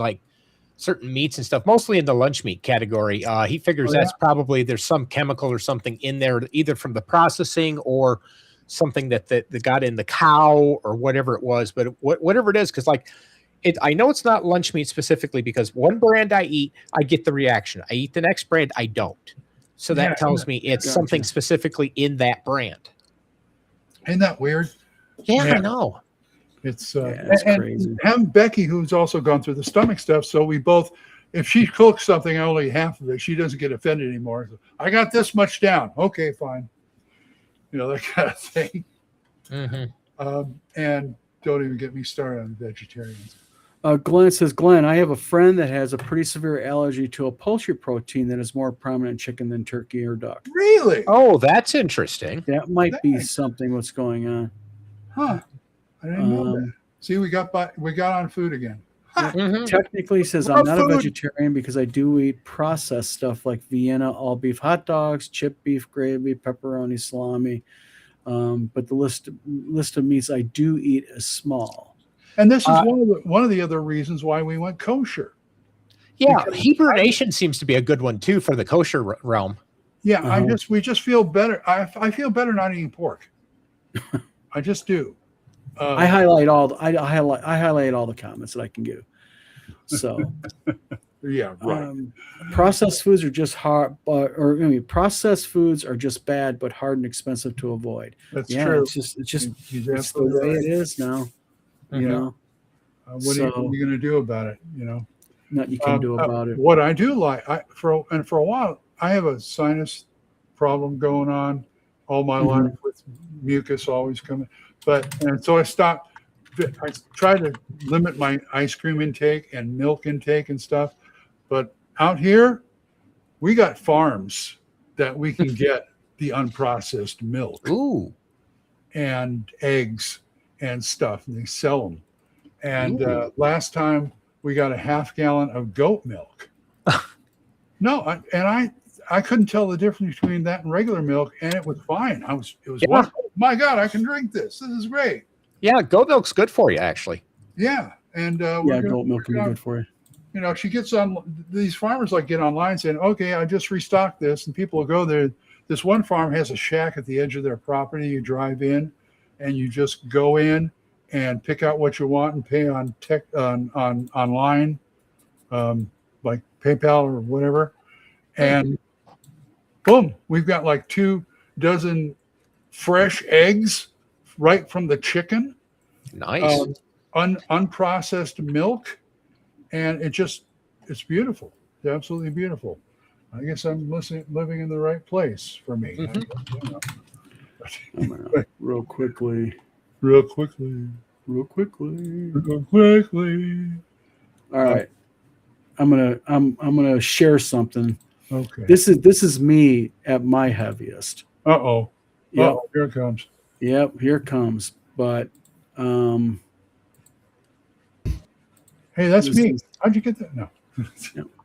meats and stuff, mostly in the lunch meat category. He figures Oh, yeah? that's probably there's some chemical or something in there, either from the processing or something that got in the cow or whatever it was. But whatever it is, because like I know it's not lunch meat specifically, because one brand I eat, I get the reaction. I eat the next brand, I don't. So that Yeah, tells me it's gotcha. something specifically in that brand. Isn't that weird? Yeah, Yeah. I know. It's It's and crazy. have Becky, who's also gone through the stomach stuff. So we both, if she cooks something, I only eat half of it. She doesn't get offended anymore. So, I got this much down. Okay, fine. You know, that kind of thing. Mm-hmm. And don't even get me started on vegetarians. Glenn says, Glenn, I have a friend that has a pretty severe allergy to a poultry protein that is more prominent in chicken than turkey or duck. Really? Oh, that's interesting. That might be Dang. something what's going on. Huh? I didn't know that. See, we got on food again. Mhm. Technically, he says, More I'm not a food. vegetarian because I do eat processed stuff like Vienna all beef hot dogs, chipped beef gravy, pepperoni, salami. But the list of meats I do eat is small. And this is one of the other reasons why we went kosher. Yeah, Because Hebrew Nation seems to be a good one too for the kosher realm. Yeah, Uh-huh. we just feel better. I feel better not eating pork. I just do. I highlight all the comments that I can give. So Yeah, right. processed foods are just hard, processed foods are just bad, but hard and expensive to avoid. That's Yeah, true. it's just He's it's the absolutely way right. it is now. You Mhm. know, What are you going to do about it? You know, nothing you can do about it. What I do like, for a while, I have a sinus problem going on all my Mhm. life with mucus always coming. And so I stopped. I tried to limit my ice cream intake and milk intake and stuff. But out here, we got farms that we can get the unprocessed milk Ooh. and eggs and stuff, and they sell them. And Ooh. last time we got a half gallon of goat milk. I couldn't tell the difference between that and regular milk, and it was fine. It was Yeah. wonderful. My God, I can drink this. This is great. Yeah, goat milk's good for you, actually. Yeah, and Yeah, goat milk can be good for you. You know, she gets on. These farmers like get online saying, "Okay, I just restocked this," and people will go there. This one farm has a shack at the edge of their property. You drive in, and you just go in and pick out what you want and pay on online, like PayPal or whatever, and boom, we've got like 24 fresh eggs right from the chicken, Nice. unprocessed milk, and it's beautiful. It's absolutely beautiful. I guess I'm living in the right place for me. Mhm. I'm gonna real quickly. Real quickly. All right. I'm gonna share something. Okay. This is me at my heaviest. Uh-oh. Yep. Uh-oh, here it comes. Yep, here it comes. But Hey, that's This me. is- How'd you get that? No.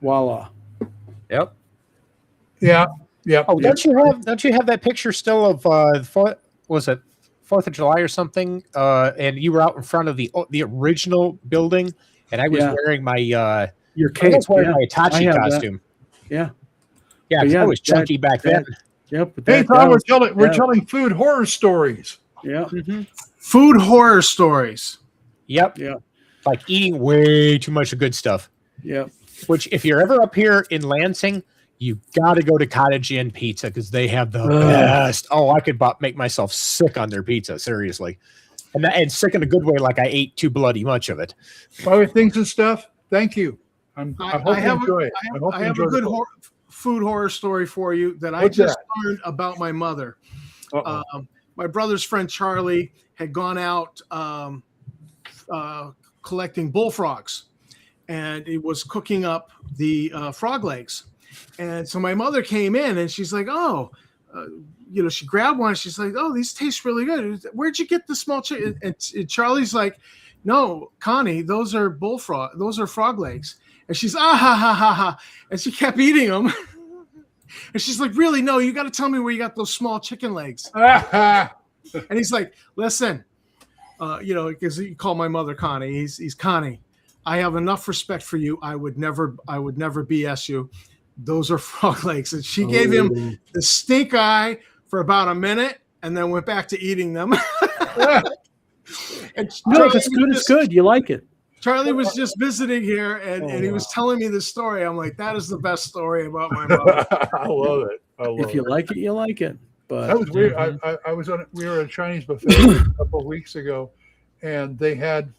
voila. Yep. Yeah. Oh, don't you have that picture still of was it 4th of July or something? And you were out in front of the original building, and I was Yeah. wearing my Your I cape. was wearing Yeah. my I Itachi have that. costume. Yeah. Yeah, But 'cause yeah, I was chunky back then. Yep. But Hey, that Tom, was- we're that- telling food horror stories. Yeah. Mhm. Food horror stories. Yep. Yeah. Like eating way too much of good stuff. Yep. Which, if you're ever up here in Lansing, you got to go to Cottage Inn Pizza because they have the best. Oh, I could make myself sick on their pizza, seriously, and sick in a good way. Like I ate too bloody much of it. Other things and stuff. Thank you. I hope you have enjoy it. I have a good food horror story for you that I What's just learned about my mother. Uh-oh. My brother's friend Charlie had gone out collecting bullfrogs, and it was cooking up the frog legs. And so my mother came in and she's like, oh, she grabbed one. She's like, oh, these taste really good. Where'd you get the small chicken? And Charlie's like, no, Connie, those are bullfrog. Those are frog legs. And she's, ha, ha, ha, ha. And she kept eating them. And she's like, really? No, you got to tell me where you got those small chicken legs. And he's like, listen, because you call my mother Connie. He's Connie. I have enough respect for you. I would never BS you. Those are frog legs. And she gave him the stink eye for about a minute and then went back to eating them. And No, if it's good, it's good. You like it. Charlie was just visiting here and he was telling me this story. I'm like, that is the best story about my mother. I love it. If you like it, you like it. But that was weird. I was we were at a Chinese buffet a couple of weeks ago, and they had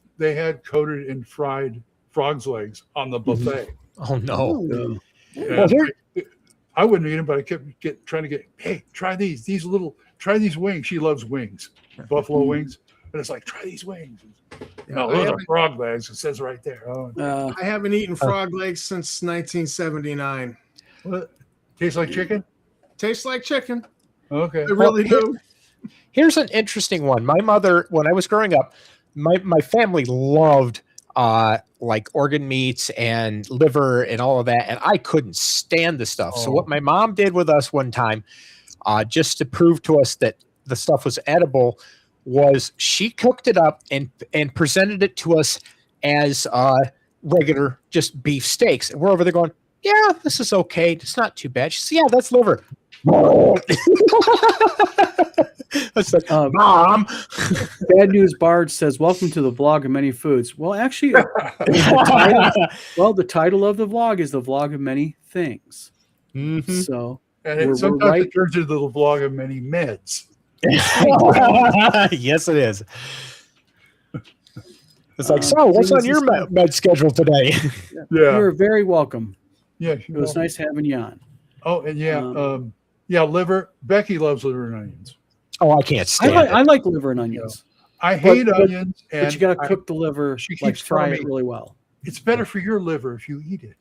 coated and fried frog's legs on the buffet. Oh no! I wouldn't eat them, but I kept trying to get. Hey, try these try these wings. She loves wings, buffalo wings, and it's like, try these wings. No, those are frog legs. It says right there. Oh, I haven't eaten frog legs since 1979. What? Tastes like chicken? Tastes like chicken. Okay. They really do. Here's an interesting one. My mother, when I was growing up, my family loved like organ meats and liver and all of that, and I couldn't stand the stuff. So what my mom did with us one time, just to prove to us that the stuff was edible, was she cooked it up and presented it to us as regular just beef steaks. And we're over there going, yeah, this is okay. It's not too bad. She said, yeah, that's liver. That's like, Mom. Bad News Bard says, welcome to the vlog of many foods. Well, actually, the title of the vlog is the vlog of many things. Mm-hmm. So, and sometimes it turns into the vlog of many meds. Yes, it is. It's like, so what's on your med schedule today? Yeah. You're very welcome. Yeah. It was nice having you on. Oh, and liver. Becky loves liver and onions. Oh, I can't stand it. I like liver and onions. I hate onions. But you got to cook the liver, like fry it really well. It's better for your liver if you eat it.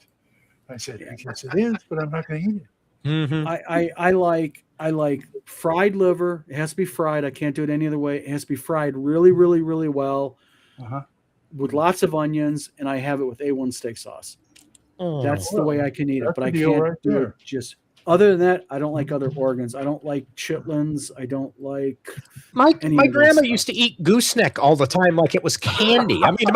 I said, yes, it is, but I'm not going to eat it. Mm-hmm. I like fried liver. It has to be fried. I can't do it any other way. It has to be fried really, really, really well with lots of onions, and I have it with A1 steak sauce. That's the way I can eat it, but I can't do it just. Other than that, I don't like other organs. I don't like chitlins. I don't like my grandma used to eat gooseneck all the time like it was candy. I mean,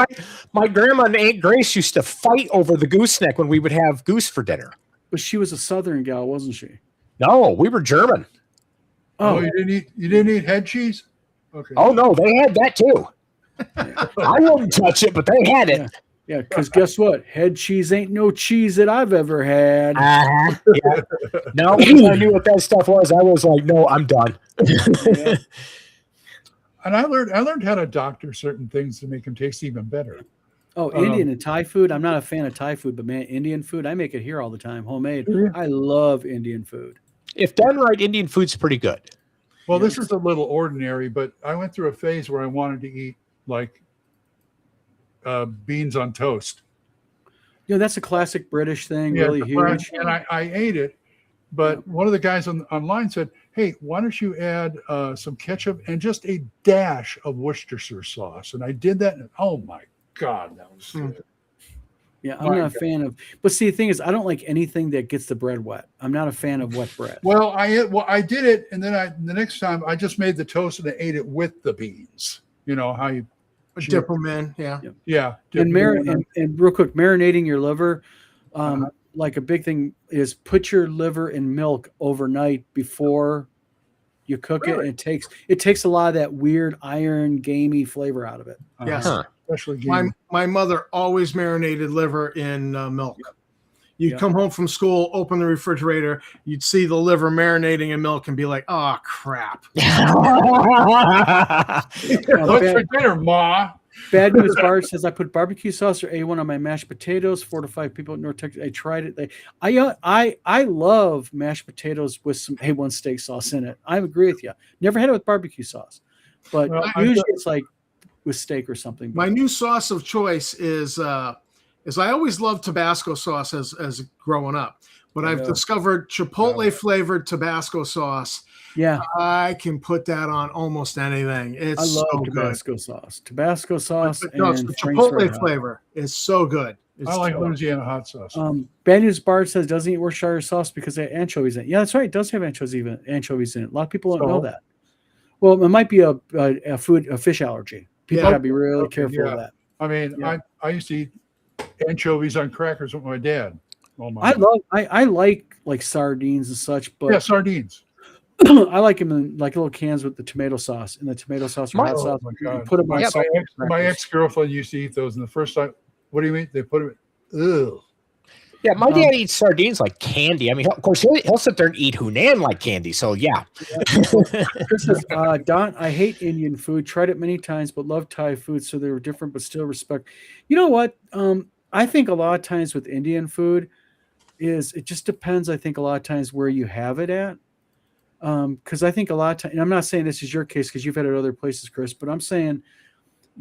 my grandma and Aunt Grace used to fight over the gooseneck when we would have goose for dinner. But she was a Southern gal, wasn't she? No, we were German. Oh, you didn't eat head cheese? Okay. Oh no, they had that too. I wouldn't touch it, but they had it. Yeah, because guess what? Head cheese ain't no cheese that I've ever had. Yeah. No, when I knew what that stuff was, I was like, no, I'm done. Yeah. And I learned how to doctor certain things to make them taste even better. Oh, Indian and Thai food. I'm not a fan of Thai food, but man, Indian food, I make it here all the time, homemade. Yeah. I love Indian food. If done right, Indian food's pretty good. Well, this is a little ordinary, but I went through a phase where I wanted to eat like beans on toast. That's a classic British thing, really huge. And I ate it, but one of the guys online said, hey, why don't you add some ketchup and just a dash of Worcestershire sauce? And I did that, and oh my God, that was good. Yeah, I'm not a fan of. But see, the thing is, I don't like anything that gets the bread wet. I'm not a fan of wet bread. Well, I did it, and then the next time I just made the toast and I ate it with the beans. You know how you dip them in, yeah. And real quick, marinating your liver, like a big thing is put your liver in milk overnight before you cook it. And it takes a lot of that weird iron gamey flavor out of it. Yes. Especially gamey. My mother always marinated liver in milk. You'd come home from school, open the refrigerator, you'd see the liver marinating in milk and be like, oh, crap. What's for dinner, Ma? Bad News Bard says, I put barbecue sauce or A1 on my mashed potatoes. 4 to 5 people in North Texas. I tried it. I love mashed potatoes with some A1 steak sauce in it. I agree with you. Never had it with barbecue sauce. But usually it's like with steak or something. My new sauce of choice is is I always loved Tabasco sauce as growing up, but I've Yeah. discovered Chipotle flavored Tabasco sauce. Yeah, I can put that on almost anything. It's I love so good. Tabasco sauce. Tabasco sauce But no, it's and the Frank's Red Chipotle Hot. flavor is so good. It's I like killer. Louisiana hot sauce. Bad News Bard says doesn't eat Worcestershire sauce because they have anchovies in it. Yeah, that's right. It does have anchovies in it. A lot of people don't know So- that. Well, it might be a fish allergy. People Yeah. gotta be really Okay, careful yeah. of that. I mean, Yeah. I used to eat anchovies on crackers with my dad. Oh my! I like sardines and such, but yeah, sardines. I like them in like little cans with the tomato sauce and the tomato sauce or My- hot Oh sauce. my You God. put them on Yeah, salt My crackers. ex-girlfriend used to eat those, and the first time, what do you mean? They put it. Ugh. Yeah, my dad eats sardines like candy. I mean, of course, he'll sit there and eat Hunan like candy. So yeah. Chris says, Don, I hate Indian food. Tried it many times, but love Thai food. So they were different, but still respect. You know what? I think a lot of times with Indian food is it just depends. I think a lot of times where you have it at. Because I think a lot of times, and I'm not saying this is your case because you've had it other places, Chris, but I'm saying,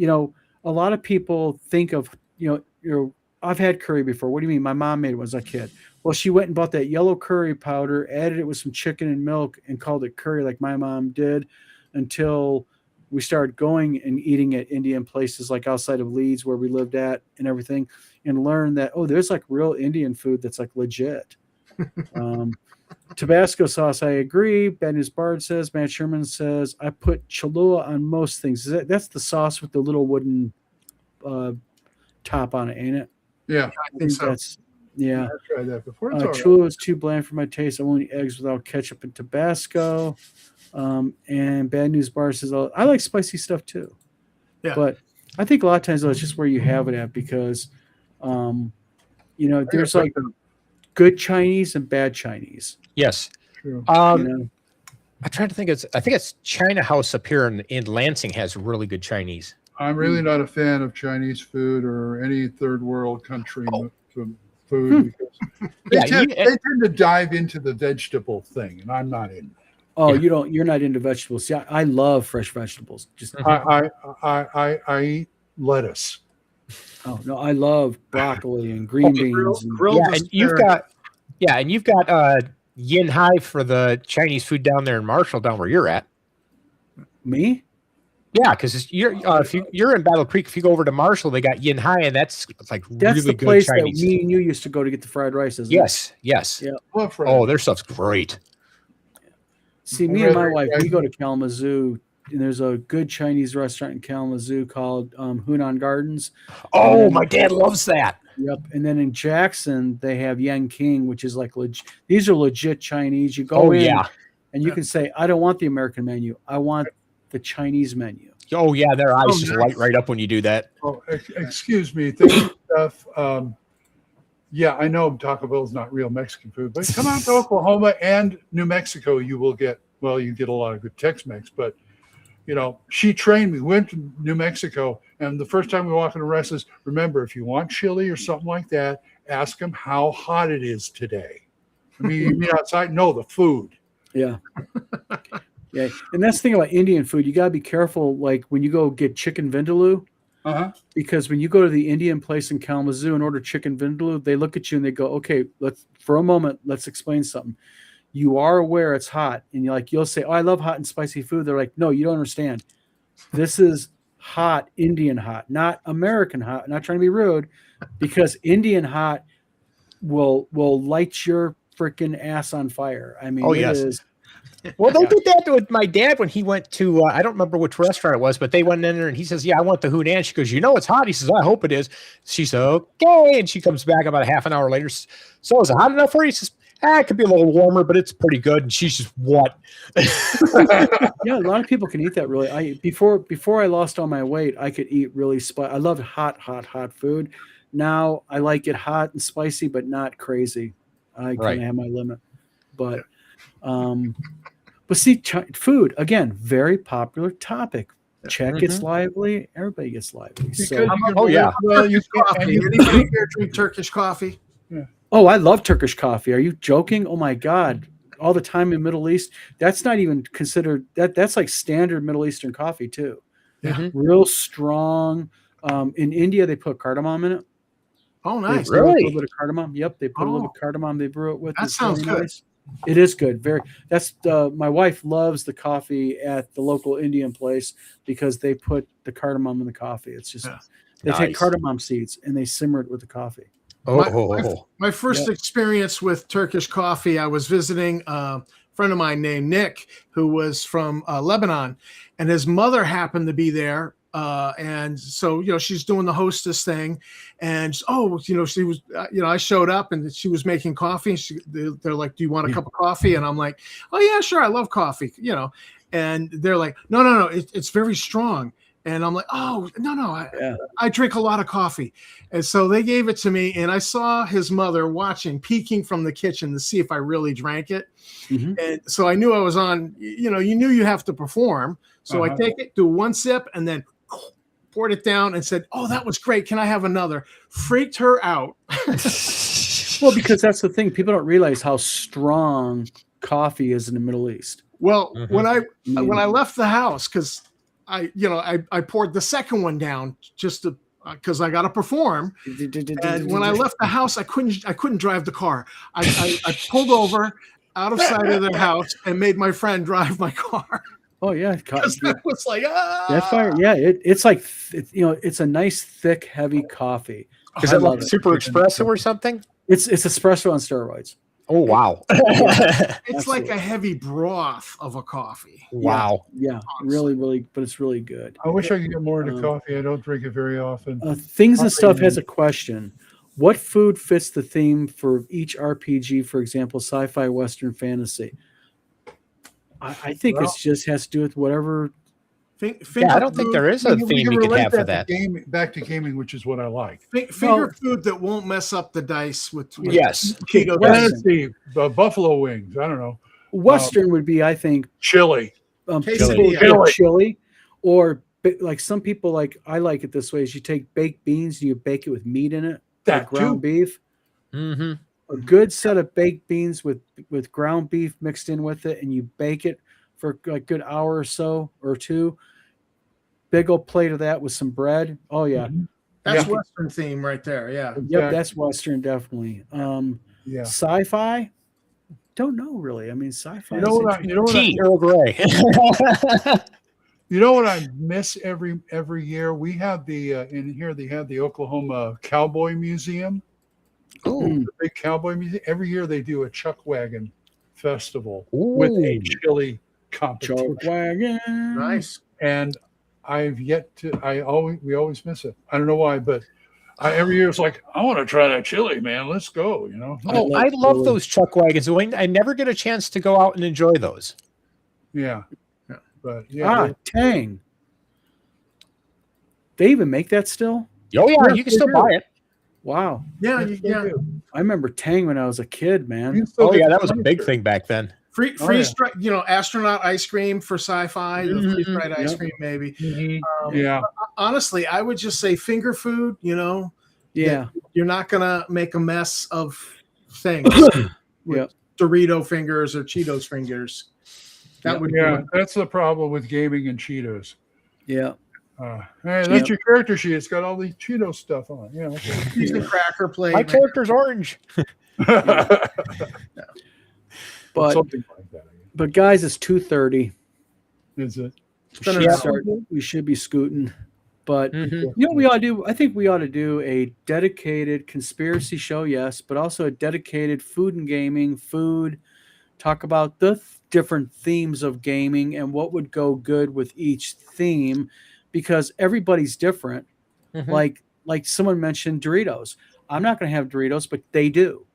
a lot of people think of, I've had curry before. What do you mean? My mom made it as a kid. Well, she went and bought that yellow curry powder, added it with some chicken and milk, and called it curry like my mom did until we started going and eating at Indian places like outside of Leeds where we lived at and everything, and learned that, there's like real Indian food that's like legit. Tabasco sauce, I agree. Bad News Bard says, Matt Sherman says, I put Cholula on most things. That's the sauce with the little wooden top on it, ain't it? Yeah, I think so. That's, yeah. I've tried that before. It's all right. Cholula is too bland for my taste. I won't eat eggs without ketchup and Tabasco. And Bad News Bar says, I like spicy stuff too. Yeah. But I think a lot of times, though, it's just where you have it at because, there's like good Chinese and bad Chinese. Yes. True. I'm trying to think. I think it's China House up here in Lansing has really good Chinese. I'm really not a fan of Chinese food or any third world country food because Yeah, they tend to dive into the vegetable thing, and I'm not in. Oh, you're not into vegetables. See, I love fresh vegetables. Just I eat lettuce. oh no, I love broccoli and green beans. Grilled And you've got yin hai for the Chinese food down there in Marshall, down where you're at. Me? Yeah, because you're if you're in Battle Creek, if you go over to Marshall, they got yin hai, and that's like That's really the good place Chinese. that me and you used to go to get the fried rice, isn't it? Yes. Yeah. Love fried. Oh, their stuff's great. See, me and my wife, we go to Kalamazoo, and there's a good Chinese restaurant in Kalamazoo called Hunan Gardens. Oh, my dad loves that. Yep. And then in Jackson, they have Yang King, which is like these are legit Chinese. You go in and you can say, I don't want the American menu. I want the Chinese menu. Oh yeah, their eyes just nice. light right up when you do that. Oh, excuse me. Thank you, Steph. Yeah, I know Taco Bell is not real Mexican food, but come out to Oklahoma and New Mexico, you get a lot of good Tex-Mex. But she trained me. Went to New Mexico, and the first time we walk in a restaurant, remember, if you want chili or something like that, ask them how hot it is today. I mean, you mean outside? No, the food. Yeah. Yeah. And that's the thing about Indian food. You got to be careful, like when you go get chicken vindaloo, because when you go to the Indian place in Kalamazoo and order chicken vindaloo, they look at you and they go, okay, let's explain something. You are aware it's hot, and you'll say, oh, I love hot and spicy food. They're like, no, you don't understand. This is hot, Indian hot, not American hot. I'm not trying to be rude, because Indian hot will light your freaking ass on fire. I mean, it is. Well, they did that with my dad when he went to, I don't remember which restaurant it was, but they went in there and he says, yeah, I want the Hunan. She goes, it's hot. He says, I hope it is. She said, okay. And she comes back about a half an hour later. So is it hot enough for you? He says, it could be a little warmer, but it's pretty good. And she's just, what? Yeah, a lot of people can eat that really. Before I lost all my weight, I could eat really spicy. I loved hot food. Now I like it hot and spicy, but not crazy. I kind of have my limit. But see, food, again, very popular topic. Czech gets lively. Everybody gets lively. So, Well, you Coffee. Anybody here drink Turkish coffee? oh, I love Turkish coffee. Are you joking? Oh my God. All the time in Middle East. That's not even considered that's like standard Middle Eastern coffee too. Yeah. Real strong. In India, they put cardamom in it. Oh, They nice. brew it with a Really? little bit of cardamom. Yep, they put a little bit Oh. of cardamom. They brew it with. That It's sounds really good. nice. It is good. Very. That's my wife loves the coffee at the local Indian place because they put the cardamom in the coffee. It's just Yeah. they take Nice. cardamom seeds and they simmer it with the coffee. Oh, My first experience with Turkish coffee, I was visiting a friend of mine named Nick, who was from Lebanon, and his mother happened to be there. And so, she's doing the hostess thing, and she was, I showed up and she was making coffee. And they're like, "Do you want a cup of coffee?" And I'm like, "Oh yeah, sure, I love coffee." And they're like, "No, it's very strong." And I'm like, "Oh no, I drink a lot of coffee." And so they gave it to me, and I saw his mother watching, peeking from the kitchen to see if I really drank it. Mhm. And so I knew I was on, you knew you have to perform. So I take it, do one sip, and then poured it down and said, "Oh, that was great. Can I have another?" Freaked her out. Well, because that's the thing. People don't realize how strong coffee is in the Middle East. Well, when I mean- when I left the house, because I poured the second one down just to because I got to perform. And when I left the house, I couldn't drive the car. I pulled over out of sight of their house and made my friend drive my car. Oh yeah, Because I was like, that fire. Yeah, it's like it's a nice, thick, heavy coffee. is I it love like it. super espresso or something? It's espresso on steroids. Oh wow! It's like Absolutely. a heavy broth of a coffee. Wow! Yeah, really, really, but it's really good. I wish I could get more into coffee. I don't drink it very often. Things and Stuff has a question. What food fits the theme for each RPG? For example, sci-fi, Western, fantasy. I think it just has to do with whatever. Yeah, I don't think there is a theme you could have for that. Back to gaming, which is what I like. Finger food that won't mess up the dice with Yes. Cheeto Fantasy, buffalo wings. I don't know. Western would be, I think, Chili. Quesadilla. chili, or like some people like. I like it this way: is you take baked beans and you bake it with meat in it, like That ground too. beef. Mm-hmm. A good set of baked beans with ground beef mixed in with it, and you bake it for like a good hour or so or two. Big old plate of that with some bread. Oh yeah, That's Western theme right there. Yeah. yep, that's Western definitely. Yeah. Sci-fi, don't know really. I mean, sci-fi. You know what Earl Grey. You know what I miss every year? We have the in here they have the Oklahoma Cowboy Museum. Oh, The big cowboy museum. Every year they do a chuck wagon festival with a chili competition. Chuck wagon. Nice. And we always miss it. I don't know why, but every year it's like, I want to try that chili, man. Let's go, Oh, I love those chuck wagons. I never get a chance to go out and enjoy those. Yeah. But yeah. Tang. They even make that still? Oh yeah, Yes, you can they still do. buy it. Wow. Yeah. Yes, they do. I remember Tang when I was a kid, man. You can still Oh get yeah, the that was a big furniture. thing back then. Astronaut ice cream for sci-fi, the freeze-dried ice cream, maybe. Yeah. Honestly, I would just say finger food. Yeah. You're not gonna make a mess of things with Yep. Dorito fingers or Cheetos fingers. That would be That's the problem with gaming and Cheetos. Yeah. Hey, that's your character sheet. It's got all these Cheeto stuff on it. Okay. Use the cracker plate. My character's orange. But something like that. but guys, it's 2:30. Is it? We should be scooting. But Mhm. you know what we ought to do? I think we ought to do a dedicated conspiracy show, yes, but also a dedicated food and gaming, talk about the different themes of gaming and what would go good with each theme, because everybody's different. Mhm. Like someone mentioned Doritos. I'm not going to have Doritos, but they do.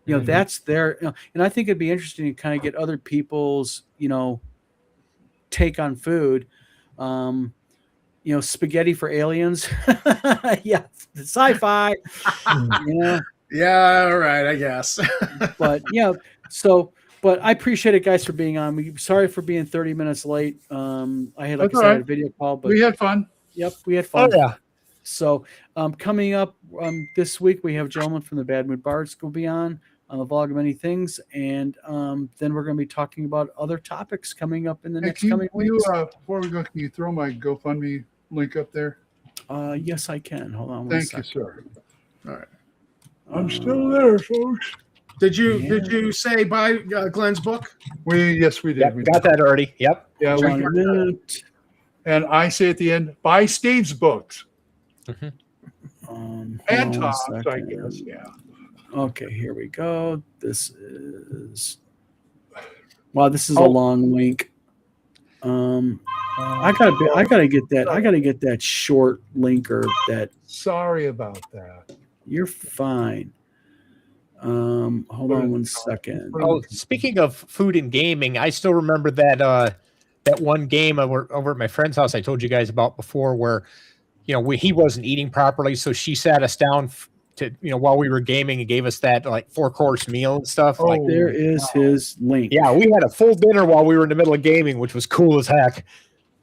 That's their, and I think it'd be interesting to kind of get other people's, take on food. Spaghetti for aliens. Yeah, sci-fi. Yeah, all right, I guess. But but I appreciate it, guys, for being on. Sorry for being 30 minutes late. I had, like I said, I had a video call, but We had fun. yep, we had Oh fun. yeah. So coming up this week, we have a gentleman from the Bad Mood Bards will be on the vlog of many things, and then we're going to be talking about other topics coming up in the next coming weeks. Before we go, can you throw my GoFundMe link up there? Yes, I can. Hold on one Thank you, second. sir. All right. I'm still there, folks. Did you say buy Glenn's book? Yes, we did. Yep, We got did. that already. Yep. Yeah, Hold we on a minute. and I say at the end, buy Steve's books Hold and on a Tom's, I second. guess. Yeah. Okay, here we go. This is this is a long link. I gotta get that short link or that. Sorry about that. You're fine. Hold on one second. Oh, speaking of food and gaming, I still remember that one game over at my friend's house I told you guys about before, where he wasn't eating properly, so she sat us down to while we were gaming and gave us that like 4-course meal and stuff. Like There is his link. yeah, we had a full dinner while we were in the middle of gaming, which was cool as heck.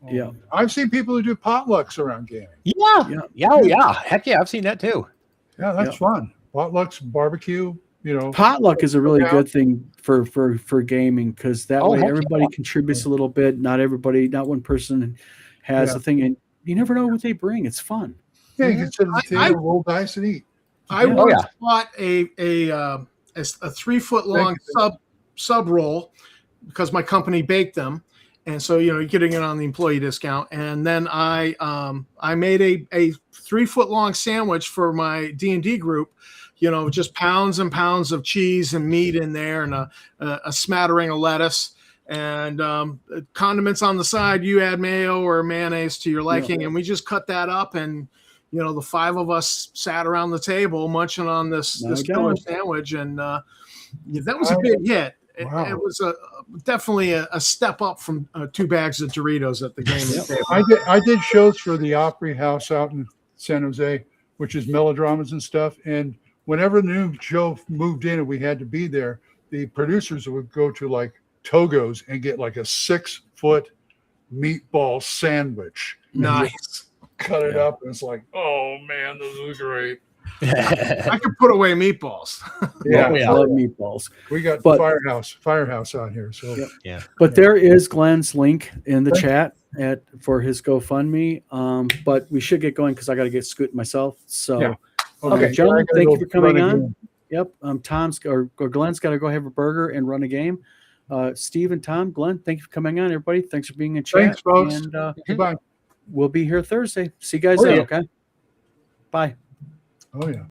Yeah. I've seen people who do potlucks around gaming. Yeah. Heck yeah, I've seen that too. Yeah, that's fun. Potlucks, barbecue. Potluck is a really good thing for gaming, because that way everybody contributes a little bit. Not one person has a thing, and you never know what they bring. It's fun. Yeah, you can sit at the table, roll dice, and eat. I once bought a 3-foot-long sub roll because my company baked them, and so you're getting it on the employee discount. And then I made a 3-foot-long sandwich for my D&D group. Just pounds and pounds of cheese and meat in there, and a smattering of lettuce, and condiments on the side. You add mayo or mayonnaise to your liking, and we just cut that up, and the 5 of us sat around the table munching on this killer sandwich, and that was a big hit. Wow. It was definitely a step up from 2 bags of Doritos at the game. I did shows for the Opry House out in San Jose, which is melodramas and stuff, and whenever the new show moved in and we had to be there, the producers would go to like Togo's and get like a 6-foot meatball sandwich. Nice. Cut it up, and it's like, oh man, this is great. I could put away meatballs. I love meatballs. We got Firehouse out here. So But there is Glenn's link in the chat for his GoFundMe. But we should get going because I got to get Scoot myself. So okay, gentlemen, thank you for coming on. Yep. Tom's or Glenn's got to go have a burger and run a game. Steve and Tom, Glenn, thank you for coming on, everybody. Thanks for being in chat. Thanks, folks. And goodbye. We'll be here Thursday. See you guys then, okay? Bye. Oh yeah.